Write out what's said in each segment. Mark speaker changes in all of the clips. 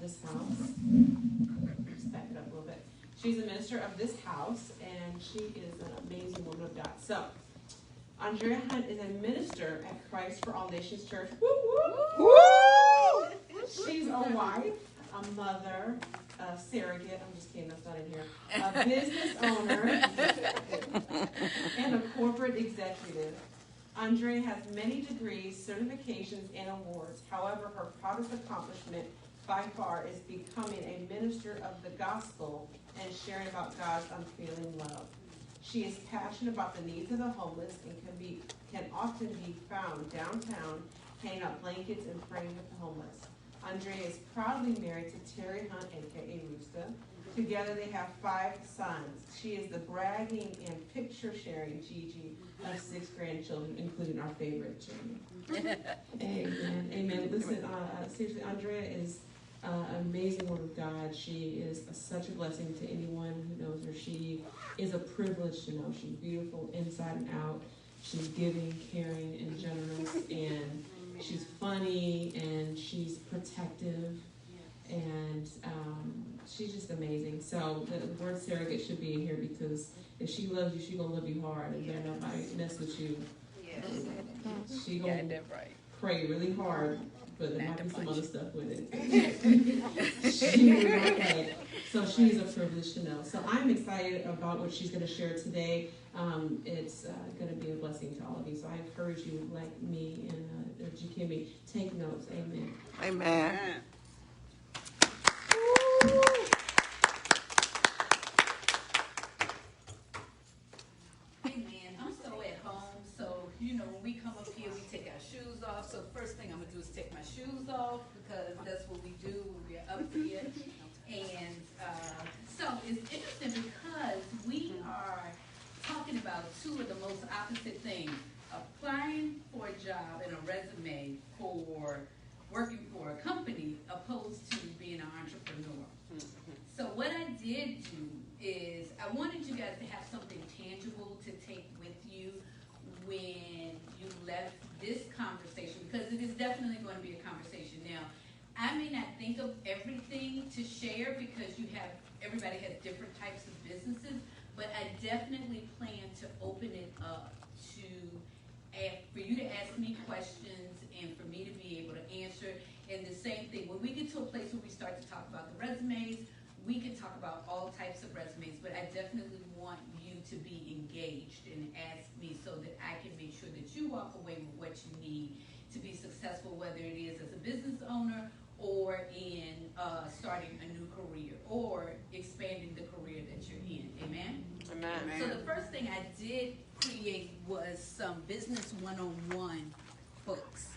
Speaker 1: this house. Just back it up a little bit. She's a minister of this house, and she is an amazing woman of God. So, Andrea Hunt is a minister at Christ for All Nations Church. Woo, woo! Woo! She's a wife, a mother, a surrogate. I'm just kidding, that's not in here. A business owner, and a corporate executive. Andrea has many degrees, certifications, and awards. However, her proudest accomplishment by far is becoming a minister of the gospel and sharing about God's unfailing love. She is passionate about the needs of the homeless and can often be found downtown hanging out blankets and praying with the homeless. Andrea is proudly married to Terry Hunt, aka Roosta. Together they have 5 sons. She is the bragging and picture-sharing Gigi of 6 grandchildren, including our favorite, Jamie. Amen. Amen. Listen, seriously, Andrea is an amazing woman of God. She is such a blessing to anyone who knows her. She is a privilege to know. She's beautiful inside and out. She's giving, caring, and generous, and she's funny, and she's protective, and she's just amazing. So the word surrogate should be in here, because if she loves you, she's going to love you hard, and better nobody mess with you. Yes. She's going to pray really hard, but there might be some other stuff with it. She will not play. So she's a privilege to know. So I'm excited about what she's going to share today. It's going to be a blessing to all of you. So I encourage you, like me and Jikimi, take notes. Amen.
Speaker 2: Amen.
Speaker 3: Amen. I'm so at home, so when we come up here, we take our shoes off. So the first thing I'm gonna do is take my shoes off, because that's what we do when we're up here. And so it's interesting, because we are talking about 2 of the most opposite things: applying for a job and a resume for working for a company, opposed to being an entrepreneur. So what I did do is I wanted you guys to have something tangible to take with you when you left this conversation, because it is definitely going to be a conversation. Now, I may not think of everything to share, because everybody has different types of businesses, but I definitely plan to open it up for you to ask me questions and for me to be able to answer. And the same thing, when we get to a place where we start to talk about the resumes, we can talk about all types of resumes, but I definitely want you to be engaged and ask me, so that I can make sure that you walk away with what you need to be successful, whether it is as a business owner or in starting a new career or expanding the career that you're in. Amen?
Speaker 2: Amen.
Speaker 3: So the first thing I did create was some business 101 books.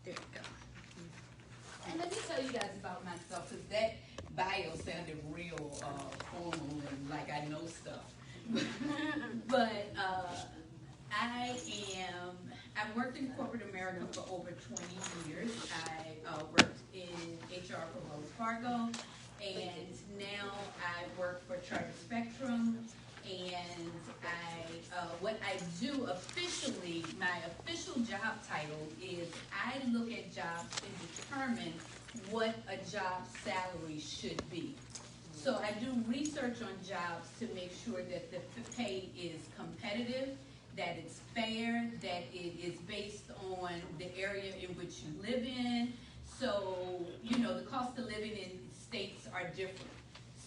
Speaker 3: There we go. And let me tell you guys about myself, because that bio sounded real formal and like I know stuff. But I've worked in corporate America for over 20 years. I worked in HR for Wells Fargo, and now I work for Charter Spectrum. And what I do officially, my official job title is I look at jobs and determine what a job salary should be. So I do research on jobs to make sure that the pay is competitive, that it's fair, that it is based on the area in which you live in. So, the cost of living in states are different.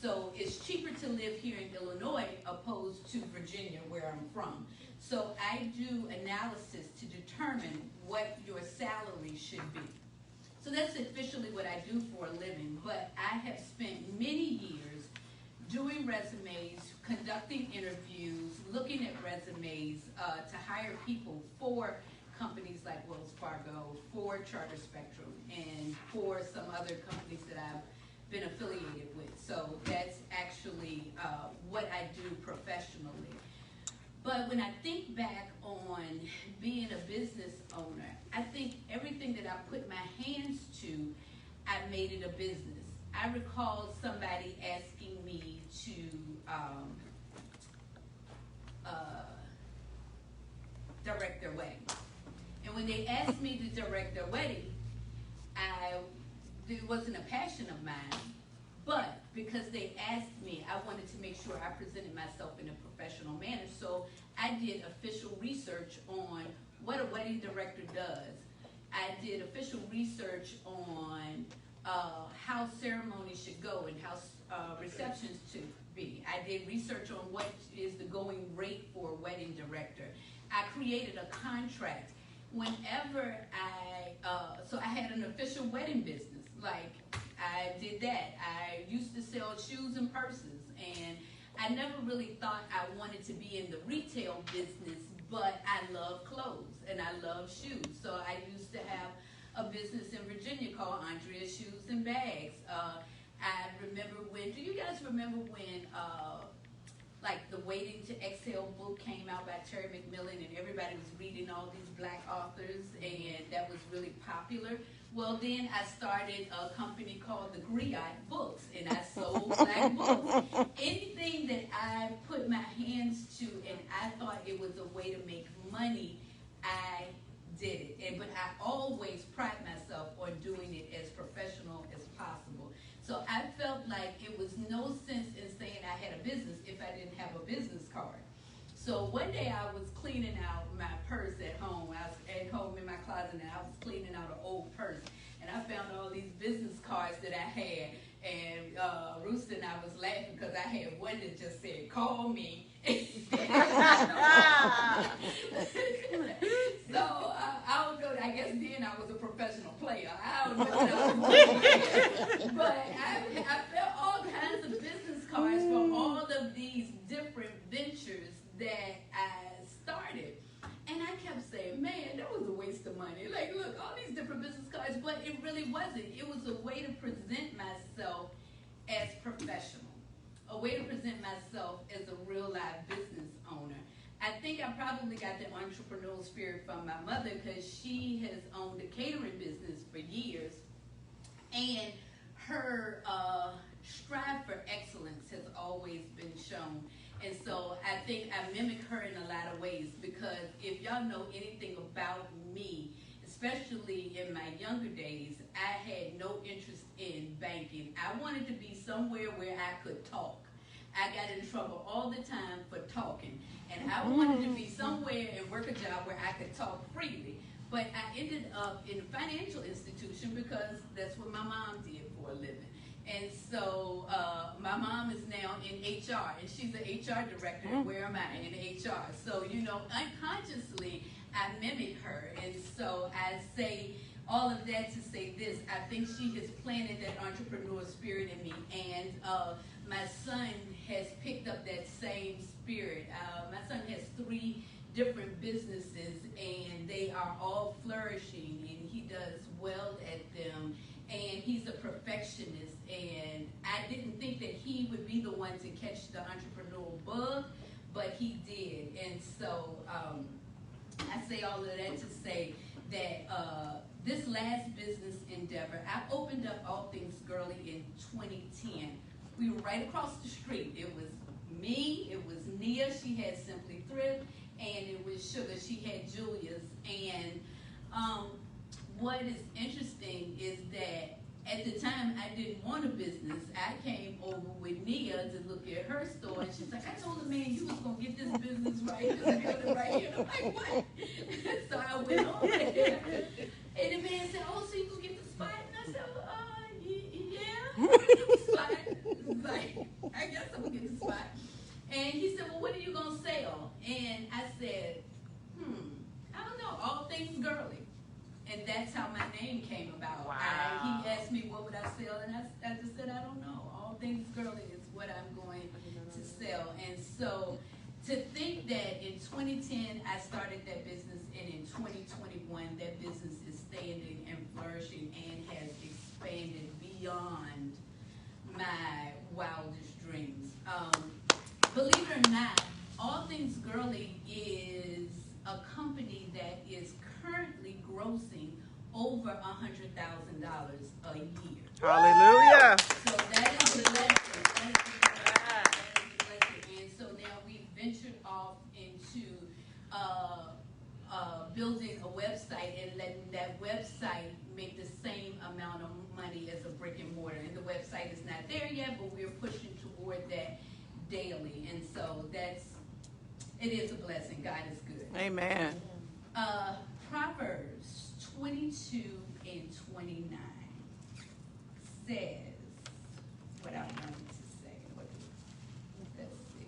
Speaker 3: So it's cheaper to live here in Illinois opposed to Virginia, where I'm from. So I do analysis to determine what your salary should be. So that's officially what I do for a living. But I have spent many years doing resumes, conducting interviews, looking at resumes to hire people for companies like Wells Fargo, for Charter Spectrum, and for some other companies that I've been affiliated with. So that's actually what I do professionally. But when I think back on being a business owner, I think everything that I put my hands to, I made it a business. I recall somebody asking me to direct their wedding. And when they asked me to direct their wedding, it wasn't a passion of mine, but because they asked me, I wanted to make sure I presented myself in a professional manner. So I did official research on what a wedding director does. I did official research on how ceremonies should go and how receptions should be. I did research on what is the going rate for a wedding director. I created a contract. Whenever so I had an official wedding business. Like, I did that. I used to sell shoes and purses, and I never really thought I wanted to be in the retail business, but I love clothes and I love shoes. So I used to have a business in Virginia called Andrea Shoes and Bags. I remember when, do you guys remember when like the Waiting to Exhale book came out by Terry McMillan, and everybody was reading all these black authors, and that was really popular? Well, then I started a company called the Griot Books, and I sold black books. Anything that I put my hands to and I thought it was a way to make money, I did it. But I always pride myself on doing it as professional as possible. So I felt like it was no sense in saying I had a business if I didn't have a business card. So one day I was cleaning out my purse at home. I was at home in my closet, and I was cleaning out an old purse. And I found all these business cards that I had. And Rooster and I was laughing because I had one that just said, "Call me." So I don't know. I guess then I was a professional player. I don't know what I was doing. But I felt all kinds of business cards for all of these different ventures that I started. And I kept saying, man, that was a waste of money. Like, look, all these different business cards, but it really wasn't. It was a way to present myself as professional, a way to present myself as a real live business owner. I think I probably got the entrepreneurial spirit from my mother, because she has owned a catering business for years. And her strive for excellence has always been shown. And so I think I mimic her in a lot of ways, because if y'all know anything about me, especially in my younger days, I had no interest in banking. I wanted to be somewhere where I could talk. I got in trouble all the time for talking. And I wanted to be somewhere and work a job where I could talk freely. But I ended up in a financial institution because that's what my mom did for a living. And so my mom is now in HR, and she's an HR director. And where am I? In HR. So, you know, unconsciously, I mimic her. And so I say all of that to say this. I think she has planted that entrepreneur spirit in me. And my son has picked up that same spirit. My son has 3 different businesses, and they are all flourishing, and he does well at them. And he's a perfectionist, and I didn't think that he would be the one to catch the entrepreneurial bug, but he did. And so I say all of that to say that this last business endeavor, I opened up All Things Girly in 2010. We were right across the street. It was me, it was Nia, she had Simply Thrift, and it was Sugar, she had Julia's. And what is interesting is that at the time I didn't want a business. I came over with Nia to look at her store, and she's like, I told the man you was going to get this business right, this building right here. And I'm like, what? So I went over there, and the man said, oh, so you going to get the spot? And I said, yeah, I'm going to get the spot. Like, I guess I'm going to get the spot. And he said, well, what are you going to sell? And I said, I don't know, All Things Girly. And that's how my name came about.
Speaker 2: Wow.
Speaker 3: He asked me what would I sell, and I just said, I don't know. All Things Girly is what I'm going to sell. And so to think that in 2010 I started that business, and in 2021 that business is standing and flourishing and has expanded beyond my wildest dreams. Believe it or not, All Things Girly is a company that is currently grossing over $100,000 a year.
Speaker 2: Hallelujah.
Speaker 3: So that is the lesson. And so now we ventured off into building a website and letting that website make the same amount of money as a brick and mortar. And the website is not there yet, but we're pushing toward that daily. And so it is a blessing. God is good.
Speaker 2: Amen.
Speaker 3: Proverbs 22 and 29 says what I wanted to say. Let's see.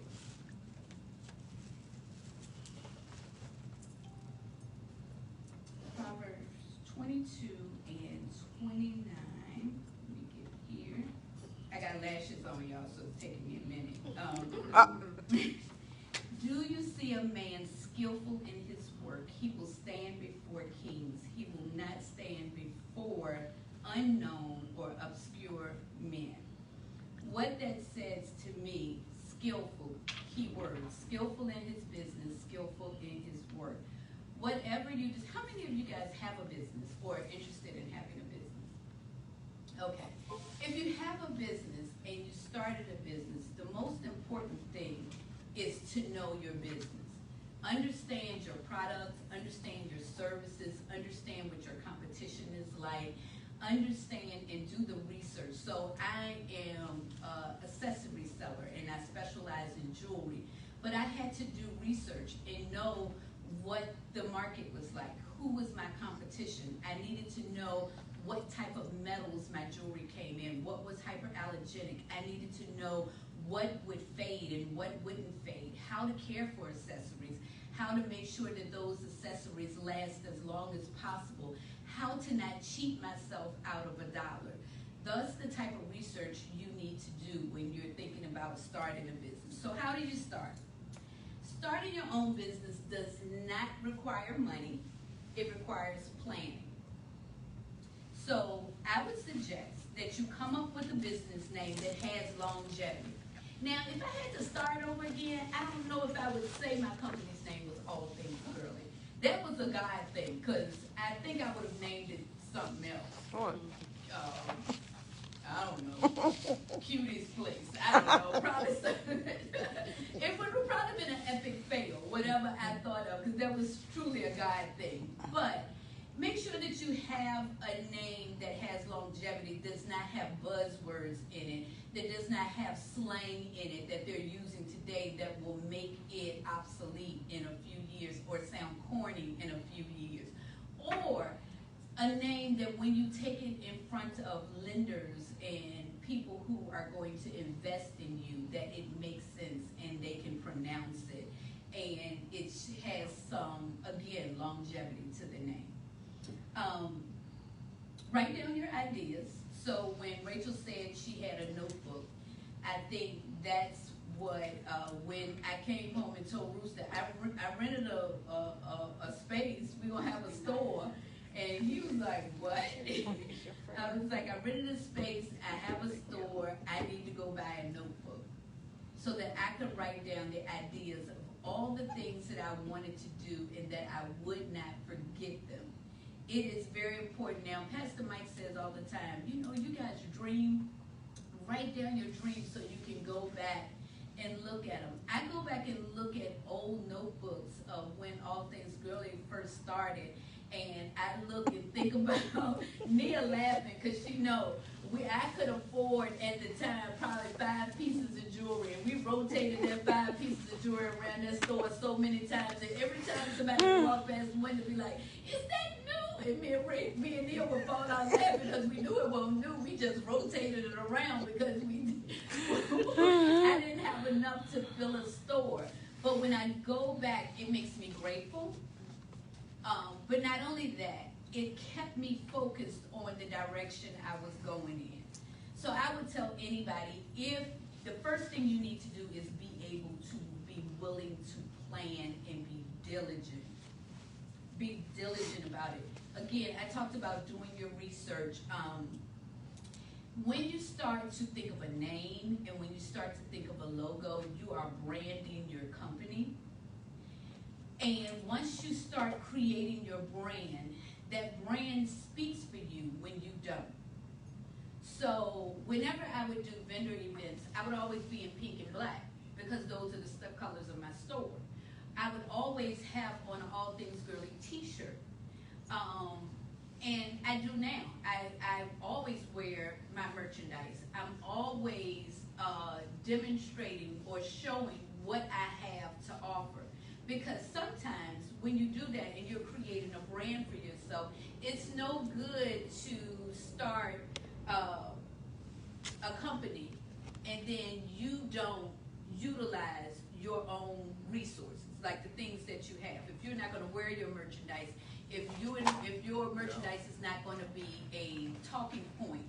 Speaker 3: Proverbs 22 and 29. Let me get here. I got lashes on, y'all, so it's taking me a minute. Do you see a man skillful in his work? He will stand before kings. He will not stand before unknown or obscure men. What that says to me, skillful, key word, skillful in his business, skillful in his work. Whatever you do, how many of you guys have a business or are interested in having a business? Okay. If you have a business and you started a business, the most important thing is to know your business. Understand your products, understand your services, understand what your competition is like, understand and do the research. So I am an accessory seller and I specialize in jewelry, but I had to do research and know what the market was like, who was my competition. I needed to know what type of metals my jewelry came in, what was hyperallergenic. I needed to know what would fade and what wouldn't fade, how to care for accessories, how to make sure that those accessories last as long as possible, how to not cheat myself out of $1. That's the type of research you need to do when you're thinking about starting a business. So how do you start? Starting your own business does not require money. It requires planning. So I would suggest that you come up with a business name that has longevity. Now, if I had to start over again, I don't know if I would say my company's name was All Things Girly. That was a God thing, because I think I would have named it something else. I don't know. Cutie's Place. I don't know. Probably something. It would have probably been an epic fail, whatever I thought of, because that was truly a God thing. But make sure that you have a name that has longevity, does not have buzzwords in it, that does not have slang in it that they're using today that will make it obsolete in a few years or sound corny in a few years. Or a name that when you take it in front of lenders and people who are going to invest in you, that it makes sense and they can pronounce it. And it has some, again, longevity to the name. Write down your ideas. So when Rachel said she had a notebook, I think that's what, when I came home and told Rooster, I rented a space, we're going to have a store, and he was like, what? I was like, I rented a space, I have a store, I need to go buy a notebook so that I could write down the ideas of all the things that I wanted to do and that I would not forget them. It is very important. Now, Pastor Mike says all the time, you know, you guys dream, write down your dreams so you can go back and look at them. I go back and look at old notebooks of when All Things Girly first started, and I look and think about Nia laughing because she knows I could afford at the time probably 5 pieces of jewelry, and we rotated that 5 pieces of jewelry around that store so many times that every time somebody would walk past the window, be like, "Is that new?" And me and Nia would fall out laughing because we knew it wasn't new. We just rotated it around because I didn't have enough to fill a store. But when I go back, it makes me grateful. But not only that, it kept me focused on the direction I was going in. So I would tell anybody, if the first thing you need to do is be able to be willing to plan and be diligent. Be diligent about it. Again, I talked about doing your research. When you start to think of a name and when you start to think of a logo, you are branding your company. And once you start creating your brand, that brand speaks for you when you don't. So whenever I would do vendor events, I would always be in pink and black because those are the colors of my store. I would always always have on an All Things Girly t-shirt. And I do now. I always wear my merchandise. I'm always demonstrating or showing what I have to offer. Because sometimes when you do that and you're creating a brand for yourself, it's no good to start a company and then you don't utilize your own resources, like the things that you have. If you're not going to wear your merchandise, if your merchandise is not going to be a talking point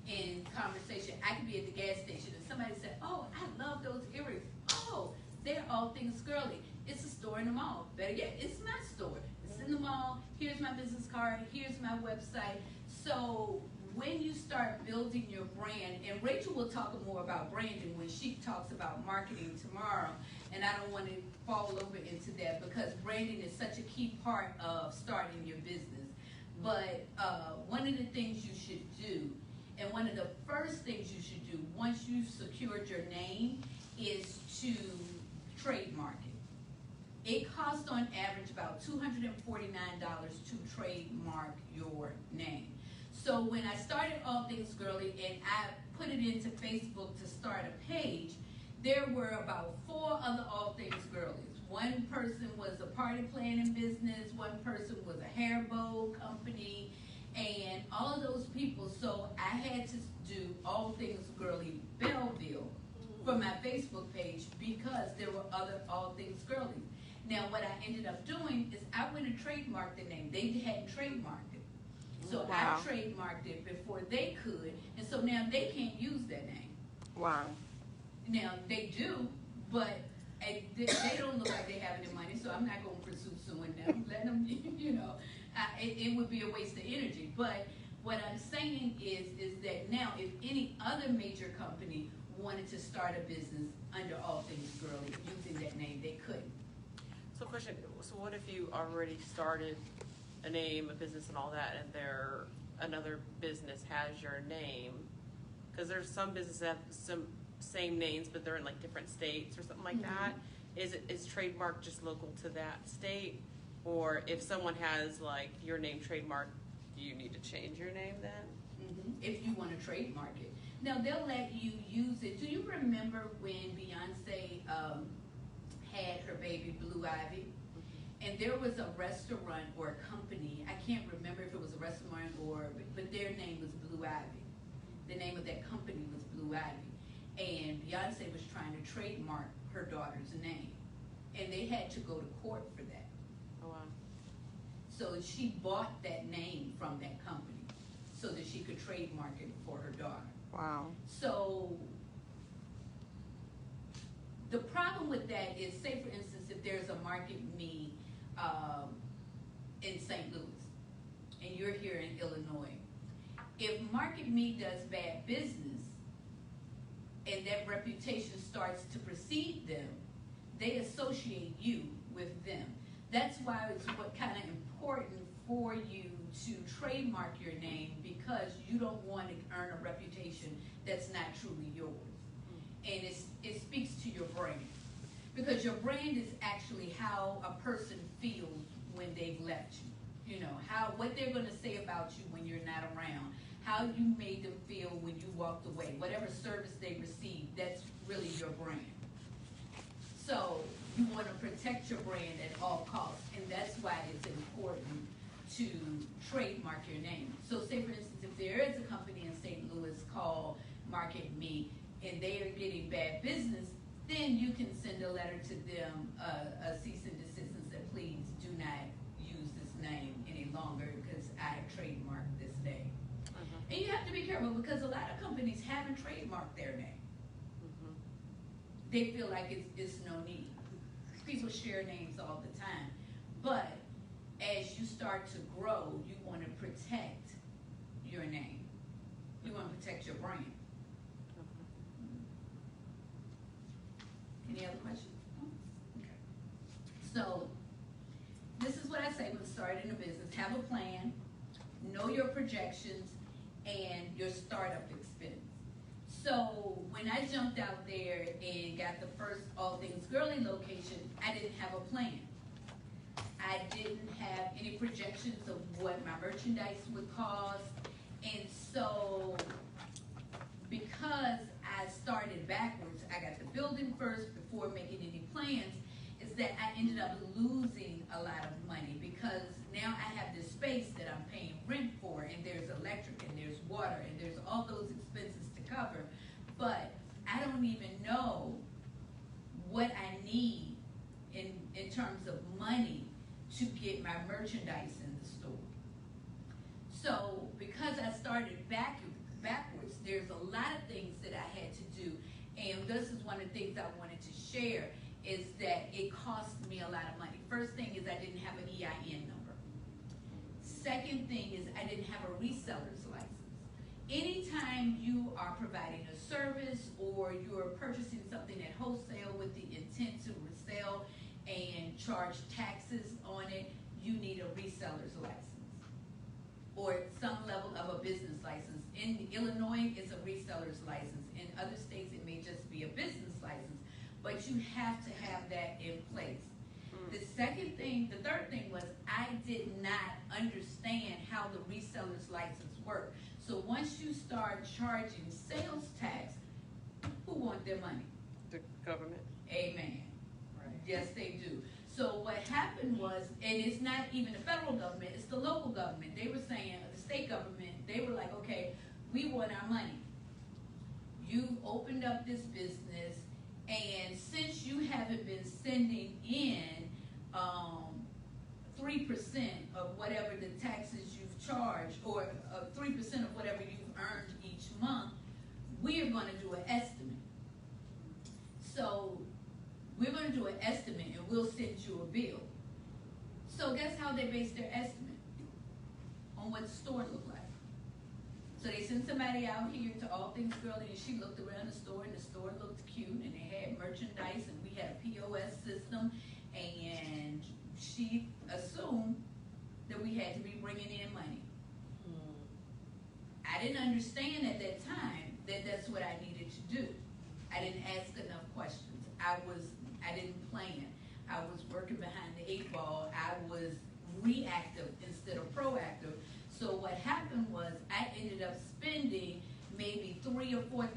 Speaker 3: in conversation, I could be at the gas station and somebody said, "Oh, I love those earrings. Oh, they're All Things Girly. It's a store in the mall. Better yet, it's my store. It's in the mall. Here's my business card. Here's my website." So when you start building your brand, and Rachel will talk more about branding when she talks about marketing tomorrow, and I don't want to fall over into that because branding is such a key part of starting your business. But one of the things you should do, and one of the first things you should do once you've secured your name, is to trademark it. It costs on average about $249 to trademark your name. So when I started All Things Girly and I put it into Facebook to start a page, there were about 4 other All Things Girlies. One person was a party planning business, one person was a hair bow company, and all of those people. So I had to do All Things Girly Belleville for my Facebook page because there were other All Things Girlies. Now what I ended up doing is I went and trademarked the name. They hadn't trademarked it. So
Speaker 2: Wow.
Speaker 3: I trademarked it before they could, and so now they can't use that name.
Speaker 2: Wow.
Speaker 3: Now they do, but they don't look like they have any money, so I'm not going to pursue suing them. Let them, it would be a waste of energy. But what I'm saying is that now if any other major company wanted to start a business under All Things Girly using that name, they couldn't.
Speaker 2: So question, so what if you already started a name, a business and all that, and another business has your name? Because there's some businesses that have some same names, but they're in like different states or something like that. Is trademark just local to that state? Or if someone has like your name trademark, do you need to change your name then?
Speaker 3: If you want to trademark it. Now they'll let you use it. Do you remember when Beyonce had her baby Blue Ivy? And there was a restaurant or a company, I can't remember if it was a restaurant but their name was Blue Ivy. The name of that company was Blue Ivy. And Beyonce was trying to trademark her daughter's name. And they had to go to court for that.
Speaker 2: Oh, wow.
Speaker 3: So she bought that name from that company so that she could trademark it for her daughter.
Speaker 2: Wow.
Speaker 3: So the problem with that is, say for instance, if there's a Market Me in St. Louis, and you're here in Illinois, if Market Me does bad business and that reputation starts to precede them, they associate you with them. That's why it's kind of important for you to trademark your name, because you don't want to earn a reputation that's not truly yours. And it speaks to your brand, because your brand is actually how a person feels when they've left you. You know, what they're going to say about you when you're not around, how you made them feel when you walked away, whatever service they received, that's really your brand. So you want to protect your brand at all costs, and that's why it's important to trademark your name. So say for instance, if there is a company in St. Louis called Market Me, and they are getting bad business, then you can send a letter to them, a cease and desist, and say, please do not use this name any longer because I have trademarked this name. And you have to be careful, because a lot of companies haven't trademarked their name. They feel like it's no need. People share names all the time. But as you start to grow, you want to protect your name. You want to protect your brand. Any other questions? Okay. So this is what I say when starting a business. Have a plan, know your projections, and your startup expense. So when I jumped out there and got the first All Things Girly location, I didn't have a plan. I didn't have any projections of what my merchandise would cost. And so, because I started backwards, I got the building first before making any plans, is that I ended up losing a lot of money because now I have this space that I'm paying rent for, and there's electric, and there's water, and there's all those expenses to cover. But I don't even know what I need in terms of money to get my merchandise in the store. So because I started backwards, there's a lot of things that I had to do. And this is one of the things I wanted to share, is that it cost me a lot of money. First thing is I didn't have an EIN number. Second thing is I didn't have a reseller's license. Anytime you are providing a service or you're purchasing something at wholesale with the intent to resell and charge taxes on it, you need a reseller's license or some level of a business license. In Illinois, it's a reseller's license. In other states, it may just be a business license, but you have to have that in place. The third thing was I did not understand how the reseller's license worked. So once you start charging sales tax, who want their money?
Speaker 2: The government.
Speaker 3: Amen.
Speaker 2: Right.
Speaker 3: Yes, they do. So what happened was, and it's not even the federal government, it's the local government. They were saying, the state government, they were like, okay, we want our money. You've opened up this business, and since you haven't been sending in 3% of whatever the taxes you've charged, or 3% of whatever you've earned each month, we are going to do an estimate. So we're going to do an estimate, and we'll send you a bill. So guess how they base their estimate? On what the store looked like. So they sent somebody out here to All Things Girly, and she looked around the store, and the store looked cute, and they had merchandise, and we had a POS system, and she assumed that we had to be bringing in money. I didn't understand at that time that that's what I needed to do. I didn't ask enough questions. I didn't plan. I was working behind the 8 ball. I was reactive instead of proactive. So what happened was I ended up spending maybe $3,000 or $4,000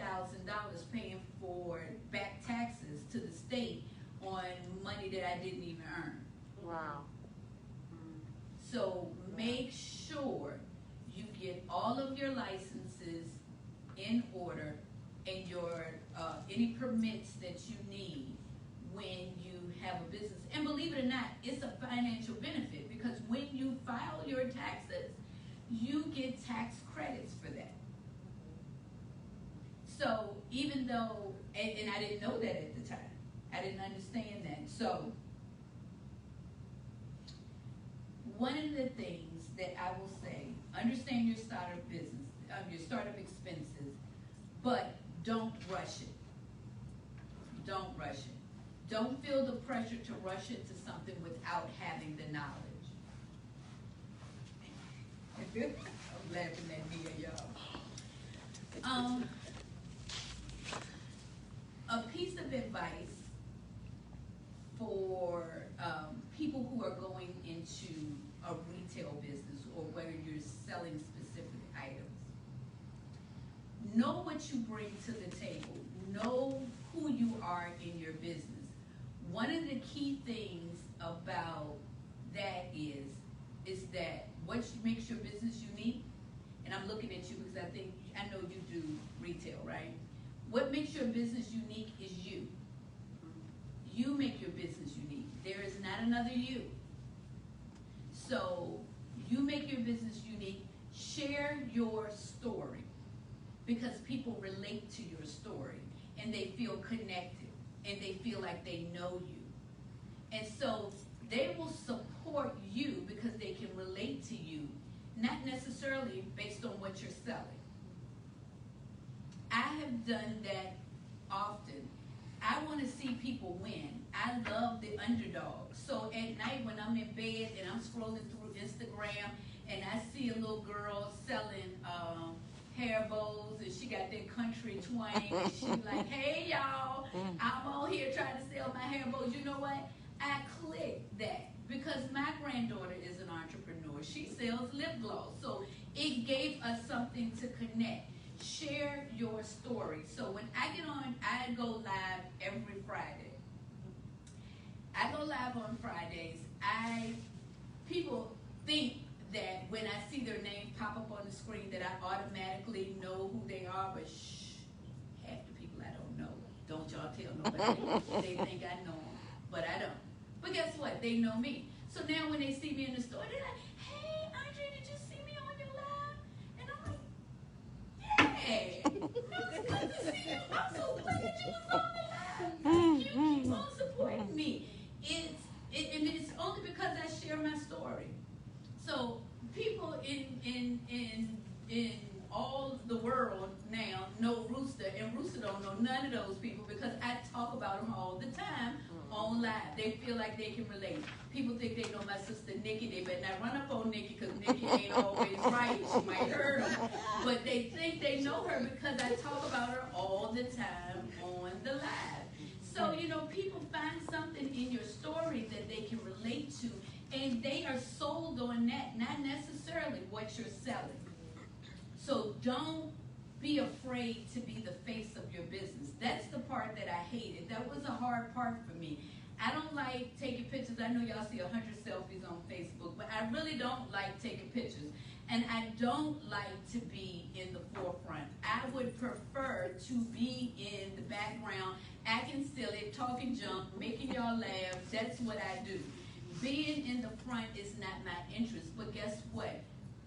Speaker 3: paying for back taxes to the state on money that I didn't even earn.
Speaker 2: Wow.
Speaker 3: So make sure you get all of your licenses in order and your any permits that you need when you have a business. And believe it or not, it's a financial benefit, because when you file your taxes, you get tax credits for that. So even though, and I didn't know that at the time, I didn't understand that. So one of the things that I will say, understand your startup business, your startup expenses, but don't rush it. Don't rush it. Don't feel the pressure to rush into something without having the knowledge. I'm laughing at Nia, y'all. A piece of advice for people who are going into a retail business, or whether you're selling specific items. Know what you bring to the table. Know who you are in your business. One of the key things about that is that what makes your business unique, and I'm looking at you because I know you do retail, right? What makes your business unique is you. You make your business unique. There is not another you. So you make your business unique. Share your story, because people relate to your story and they feel connected and they feel like they know you. And so they will support you because they can relate to you, not necessarily based on what you're selling. I have done that often. I want to see people win. I love the underdog. So at night when I'm in bed and I'm scrolling through Instagram and I see a little girl selling hair bows, and she got that country twang, and she's like, hey y'all, I'm on here trying to sell my hair bows. You know what? I click that because my granddaughter is an entrepreneur. She sells lip gloss. So it gave us something to connect. Share your story. So when I get on, I go live every Friday. I go live on Fridays. People think that when I see their name pop up on the screen that I automatically know who they are, but half the people I don't know. Don't y'all tell nobody. They think I know them, but I don't. But guess what? They know me. So now when they see me in the store, they're like, hey, Andrea, did you see me on your live? And I'm like, yeah, it's good to see you. I'm so glad you was on the live. Thank you. Keep on supporting me. And it's only because I share my story. So people in all the world now know Rooster, and Rooster don't know none of those people because I talk about them all the time on live. They feel like they can relate. People think they know my sister Nikki. They better not run up on Nikki because Nikki ain't always right. She might hurt them. But they think they know her because I talk about her all the time on the live. So, people find something in your story that they can relate to, and they are sold on that, not necessarily what you're selling. So don't be afraid to be the face of your business. That's the part that I hated. That was a hard part for me. I don't like taking pictures. I know y'all see 100 selfies on Facebook, but I really don't like taking pictures. And I don't like to be in the forefront. I would prefer to be in the background, acting silly, talking junk, making y'all laugh. That's what I do. Being in the front is not my interest. But guess what?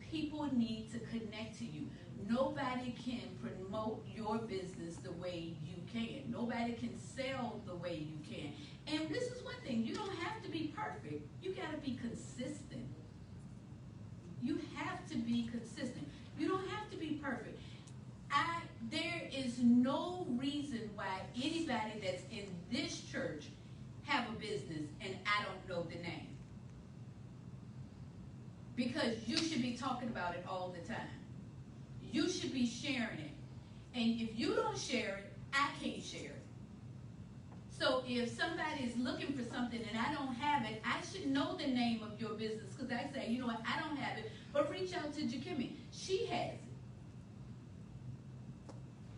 Speaker 3: People need to connect to you. Nobody can promote your business the way you can. Nobody can sell the way you can. And this is one thing. You don't have to be perfect. You got to be consistent. You have to be consistent. You don't have to be perfect. There is no reason why anybody that's in this church have a business and I don't know the name. Because you should be talking about it all the time. You should be sharing it. And if you don't share it, I can't share it. So if somebody is looking for something and I don't have it, I should know the name of your business because I say, you know what, I don't have it, but reach out to Jakimmy. She has it.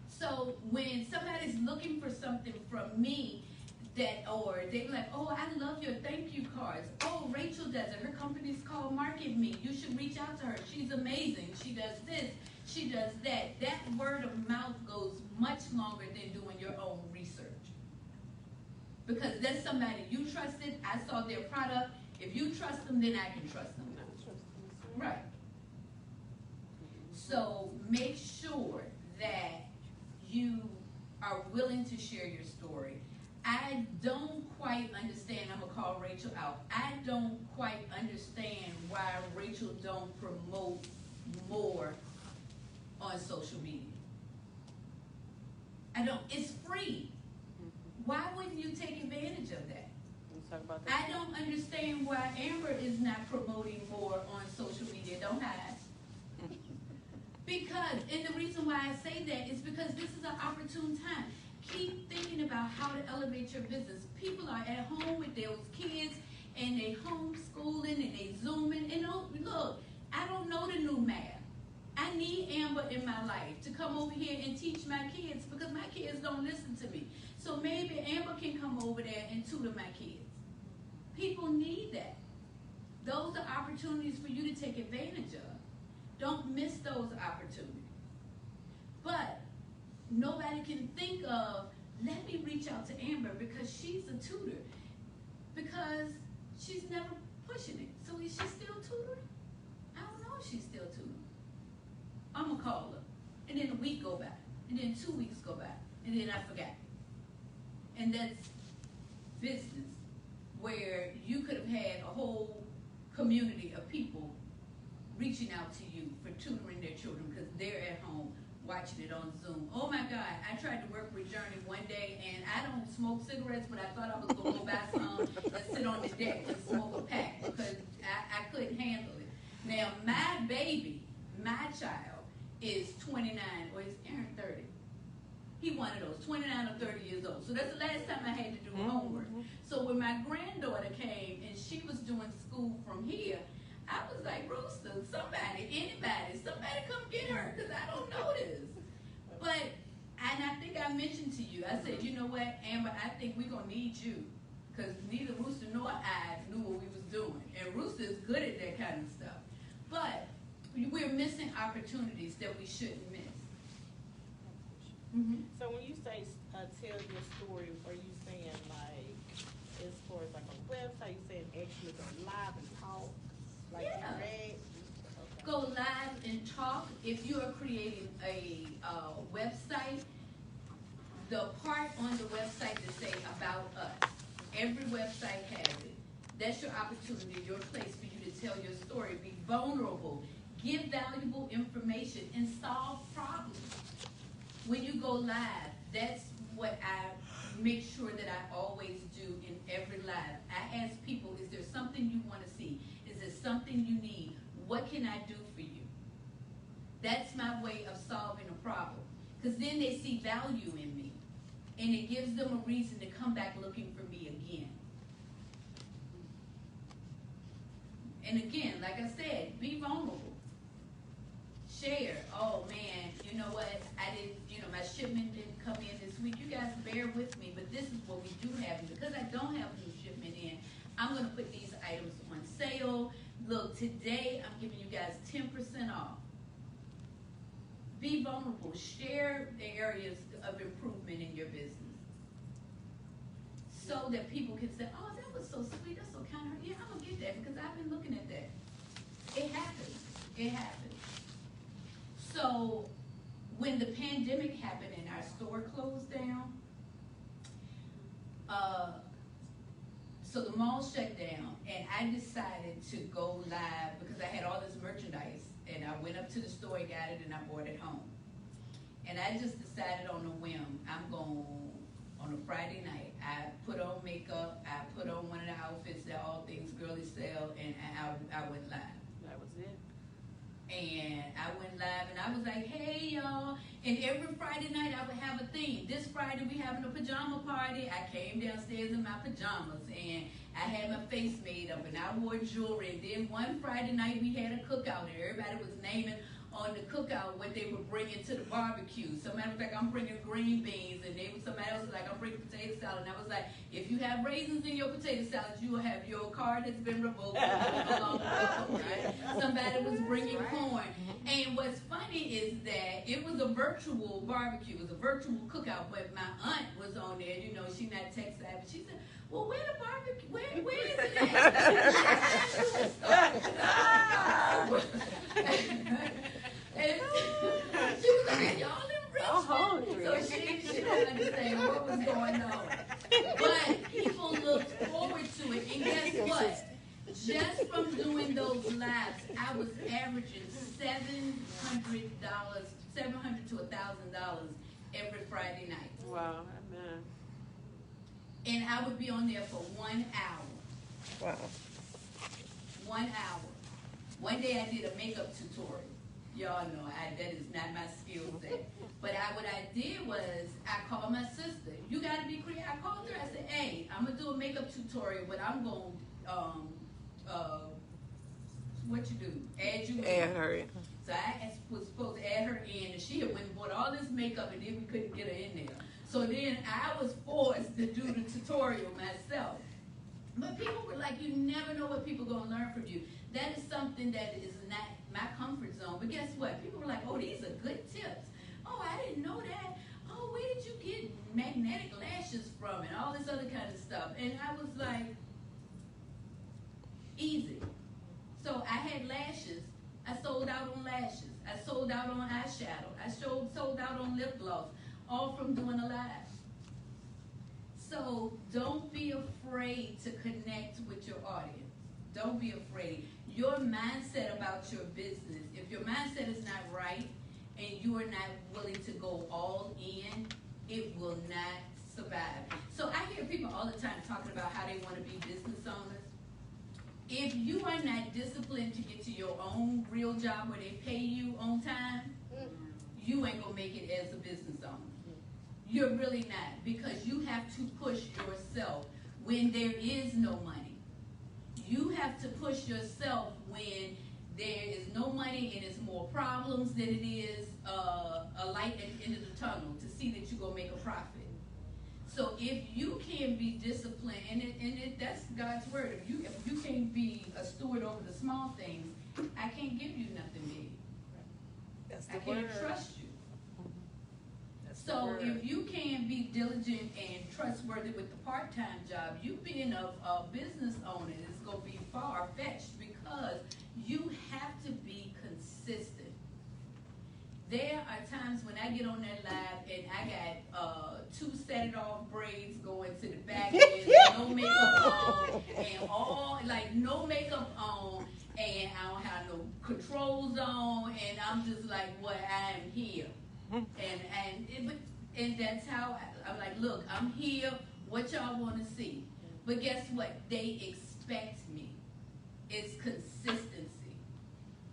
Speaker 3: So when somebody's looking for something from me, or they're like, oh, I love your thank you cards. Oh, Rachel does it. Her company's called Market Me. You should reach out to her. She's amazing. She does this. She does that. That word of mouth goes much longer than doing your own research. Because that's somebody you trusted. I saw their product. If you trust them, then I can trust them. Right. So make sure that you are willing to share your story. I don't quite understand. I'm going to call Rachel out. I don't quite understand why Rachel don't promote more on social media. I don't. It's free. Why wouldn't you take advantage of that?
Speaker 2: Let's talk about that.
Speaker 3: I don't understand why Amber is not promoting more on social media. Don't hide. Because, and the reason why I say that is because this is an opportune time. Keep thinking about how to elevate your business. People are at home with those kids, and they homeschooling, and they zooming. And look, I don't know the new math. I need Amber in my life to come over here and teach my kids because my kids don't listen to me. So maybe Amber can come over there and tutor my kids. People need that. Those are opportunities for you to take advantage of. Don't miss those opportunities. But nobody can think of, let me reach out to Amber because she's a tutor. Because she's never pushing it. So is she still tutoring? I don't know if she's still tutoring. I'm going to call her. And then a week go by. And then 2 weeks go by. And then I forgot. And that's business where you could have had a whole community of people reaching out to you for tutoring their children because they're at home watching it on Zoom. Oh my God, I tried to work with Journey one day and I don't smoke cigarettes, but I thought I was going to go buy some and sit on the deck and smoke a pack because I couldn't handle it. Now my baby, my child, is 29 or is Aaron 30. He one of those, 29 or 30 years old. So that's the last time I had to do homework. So when my granddaughter came and she was doing was like, Rooster, somebody come get her, because I don't know this. But, and I think I mentioned to you, I said, you know what, Amber, I think we're going to need you. Because neither Rooster nor I knew what we was doing. And Rooster is good at that kind of stuff. But we're missing opportunities that we shouldn't miss. Mm-hmm.
Speaker 4: So when you say tell your story, are you saying like as far as like a website, you saying actually go live and talk? Like
Speaker 3: Yeah.
Speaker 4: you read? Okay.
Speaker 3: Go live and talk. If you are creating a website, the part on the website that say about us, every website has it. That's your opportunity, your place for you to tell your story. Be vulnerable, give valuable information, and solve problems. When you go live, that's what I make sure that I always do in every live. I ask people, is there something you want to see? Is there something you need? What can I do for you? That's my way of solving a problem. Because then they see value in me. And it gives them a reason to come back looking for me again. And again, like I said, be vulnerable. Share. Oh man, you know what? My shipment didn't come in this week. You guys bear with me, but this is what we do have. And because I don't have a new shipment in, I'm going to put these items on sale. Look, today I'm giving you guys 10% off. Be vulnerable. Share the areas of improvement in your business so that people can say, oh, that was so sweet. That's so kind of her. Yeah, I'm going to get that because I've been looking at that. It happens. It happens. So when the pandemic happened and our store closed down, so the mall shut down, and I decided to go live because I had all this merchandise, and I went up to the store and got it, and I brought it home. And I just decided on a whim, I'm going, on a Friday night, I put on makeup, I put on one of the outfits that All Things Girly sell, and I went live.
Speaker 2: That was it.
Speaker 3: And I went live, and I was like, hey, y'all. And every Friday night, I would have a theme. This Friday, we having a pajama party. I came downstairs in my pajamas, and I had my face made up, and I wore jewelry. And then one Friday night, we had a cookout, and everybody was naming on the cookout what they were bringing to the barbecue. Somebody was like, I'm bringing green beans, and somebody else was like, I'm bringing potato salad. And I was like, if you have raisins in your potato salad, you will have your card has been revoked. Right? Somebody was bringing corn. And what's funny is that it was a virtual barbecue. It was a virtual cookout, but my aunt was on there. You know, she not tech savvy. She said, well, where the barbecue? Where is it at? And she was like, y'all in rich.
Speaker 2: Oh,
Speaker 3: so she don't understand what was going on. But people looked forward to it. And guess what? Just from doing those lives, I was averaging $700 to $1,000 every Friday night.
Speaker 2: Wow, amen.
Speaker 3: And I would be on there for 1 hour.
Speaker 5: Wow.
Speaker 3: 1 hour. One day I did a makeup tutorial. Y'all know that is not my skill set. But what I did was I called my sister. You got to be creative. I called her. I said, hey, I'm going to do a makeup tutorial, but I'm going to, what you do? Add you in.
Speaker 5: Add her in.
Speaker 3: So I was supposed to add her in, and she had went and bought all this makeup, and then we couldn't get her in there. So then I was forced to do the tutorial myself. But people were like, you never know what people are going to learn from you. That is something that is not my comfort zone. But guess what? People were like, oh, these are good tips. Oh, I didn't know that. Oh, where did you get magnetic lashes from and all this other kind of stuff? And I was like, easy. So I had lashes. I sold out on lashes. I sold out on eyeshadow. I sold out on lip gloss, all from doing a live. So don't be afraid to connect with your audience. Don't be afraid. Your mindset about your business, if your mindset is not right and you are not willing to go all in, it will not survive. So I hear people all the time talking about how they want to be business owners. If you are not disciplined to get to your own real job where they pay you on time, you ain't going to make it as a business owner. You're really not, because you have to push yourself when there is no money. You have to push yourself when There is no money and it's more problems than it is a light at the end of the tunnel to see that you're going to make a profit. So if you can be disciplined, that's God's word. If you can't be a steward over the small things, I can't give you nothing big.
Speaker 4: That's
Speaker 3: I
Speaker 4: the
Speaker 3: can't
Speaker 4: word.
Speaker 3: trust you.
Speaker 4: That's the
Speaker 3: So
Speaker 4: word.
Speaker 3: if you can be diligent and trustworthy with the part-time job, you being a business owner is going to be far-fetched because you have to be consistent. There are times when I get on that live and I got 2 set off braids going to the back end, no makeup on, and all like no makeup on, and I don't have no controls on, and I'm just like, what, I am here. And that's how I'm like, look, I'm here, what y'all want to see. But guess what? They expect me. It's consistency.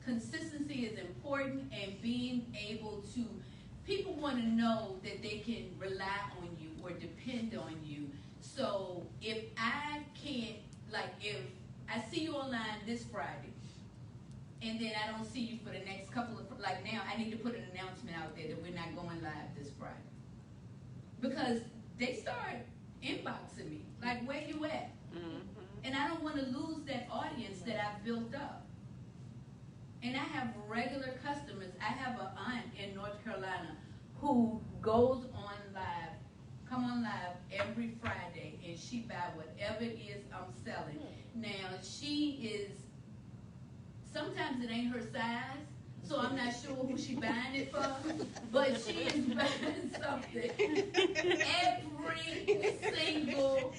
Speaker 3: Consistency is important, and being able to, people want to know that they can rely on you or depend on you. So if I can't, like if I see you online this Friday, and then I don't see you for the next couple of, like now I need to put an announcement out there that we're not going live this Friday. Because they start inboxing me, like where you at? And I don't want to lose that audience that I've built up. And I have regular customers. I have an aunt in North Carolina who goes on live, come on live every Friday, and she buy whatever it is I'm selling. Now, she is, sometimes it ain't her size, so I'm not sure who she buying it for, but she is buying something every single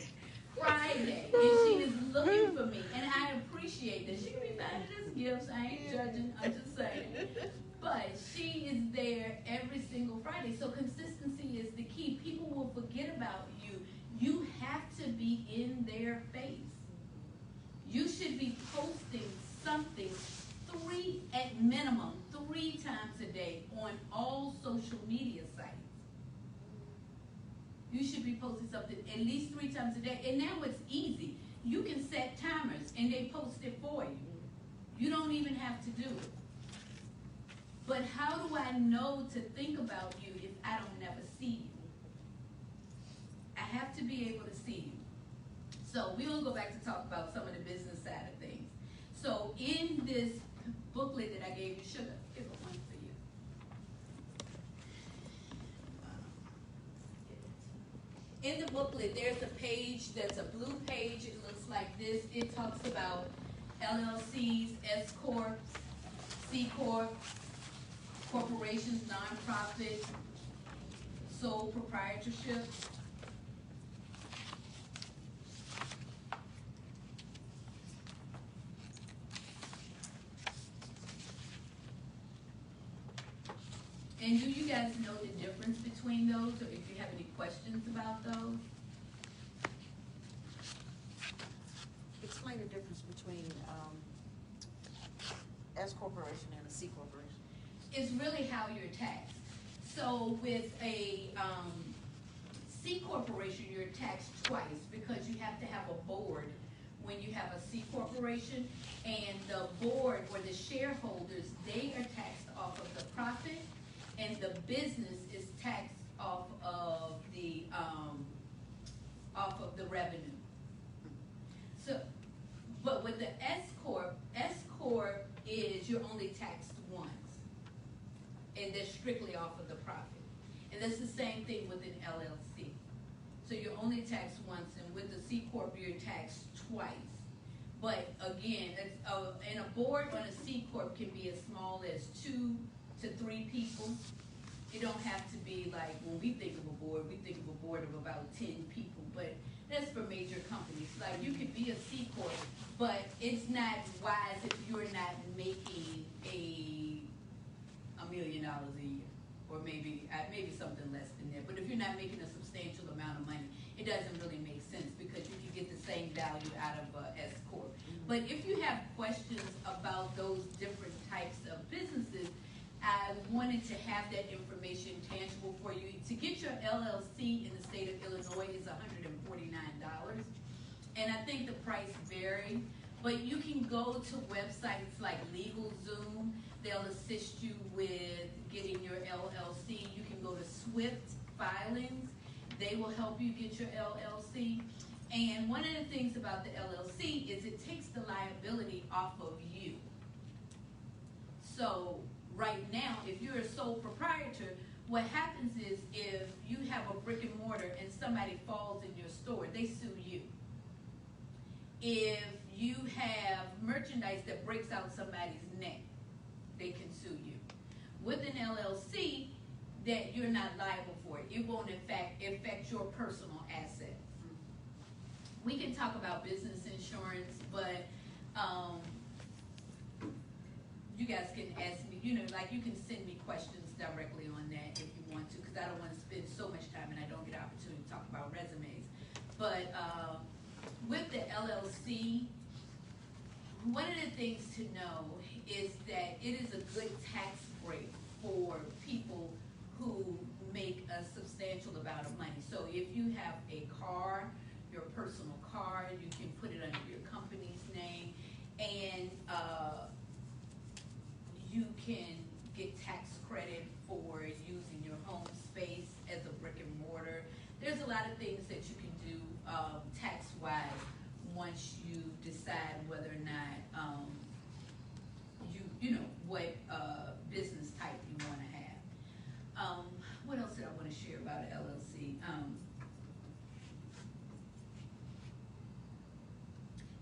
Speaker 3: Friday, and she is looking for me, and I appreciate that. She can be buying it as gifts. I ain't judging. I'm just saying. But she is there every single Friday. So consistency is the key. People will forget about you. You have to be in their face. You should be posting something at minimum 3 times a day on all social media sites. You should be posting something at least 3 times a day. And now it's easy. You can set timers and they post it for you. You don't even have to do it. But how do I know to think about you if I don't never see you? I have to be able to see you. So we'll go back to talk about some of the business side of things. So in this booklet that I gave you, Sugar, here's one for you. In the booklet, there's a page that's a blue page. It looks like this. It talks about LLCs, S Corps, C Corp, corporations, nonprofit, sole proprietorship. And do you guys know the difference between those, or if you have any questions about those?
Speaker 5: Explain the difference between S corporation and a C corporation.
Speaker 3: It's really how you're taxed. So with a C corporation, you're taxed twice because you have to have a board when you have a C corporation, and the board or the shareholders, they are taxed off of the profit, and the business is taxed off of the revenue. So, but with the S corp is you're only taxed once, and they're strictly off of the profit. And that's the same thing with an LLC. So you're only taxed once, and with the C corp you're taxed twice. But again, and a board on a C corp can be as small as 2 to 3 people. It don't have to be like, when we think of a board, we think of a board of about 10 people, but that's for major companies. Like, you could be a C corp, but it's not wise if you're not making $1 million a year, or maybe something less than that. But if you're not making a substantial amount of money, it doesn't really make sense, because you can get the same value out of S corp. But if you have questions about those different types of businesses, I wanted to have that information tangible for you. To get your LLC in the state of Illinois is $149. And I think the price varies, But you can go to websites like LegalZoom. They'll assist you with getting your LLC. You can go to Swift Filings. They will help you get your LLC. And one of the things about the LLC is it takes the liability off of you. So right now, if you're a sole proprietor, what happens is if you have a brick and mortar and somebody falls in your store, they sue you. If you have merchandise that breaks out somebody's neck, they can sue you. With an LLC, that you're not liable for it. It won't in fact affect your personal assets. We can talk about business insurance, but you guys can ask me, you know, like you can send me questions directly on that if you want to, because I don't want to spend so much time and I don't get an opportunity to talk about resumes. But with the LLC, one of the things to know is that it is a good tax break for people who make a substantial amount of money. So if you have a car, your personal car, you can put it under your company's name, and you can get tax credit for using your home space as a brick and mortar. There's a lot of things that you can do tax-wise once you decide whether or not you know what business type you want to have. What else did I want to share about an LLC?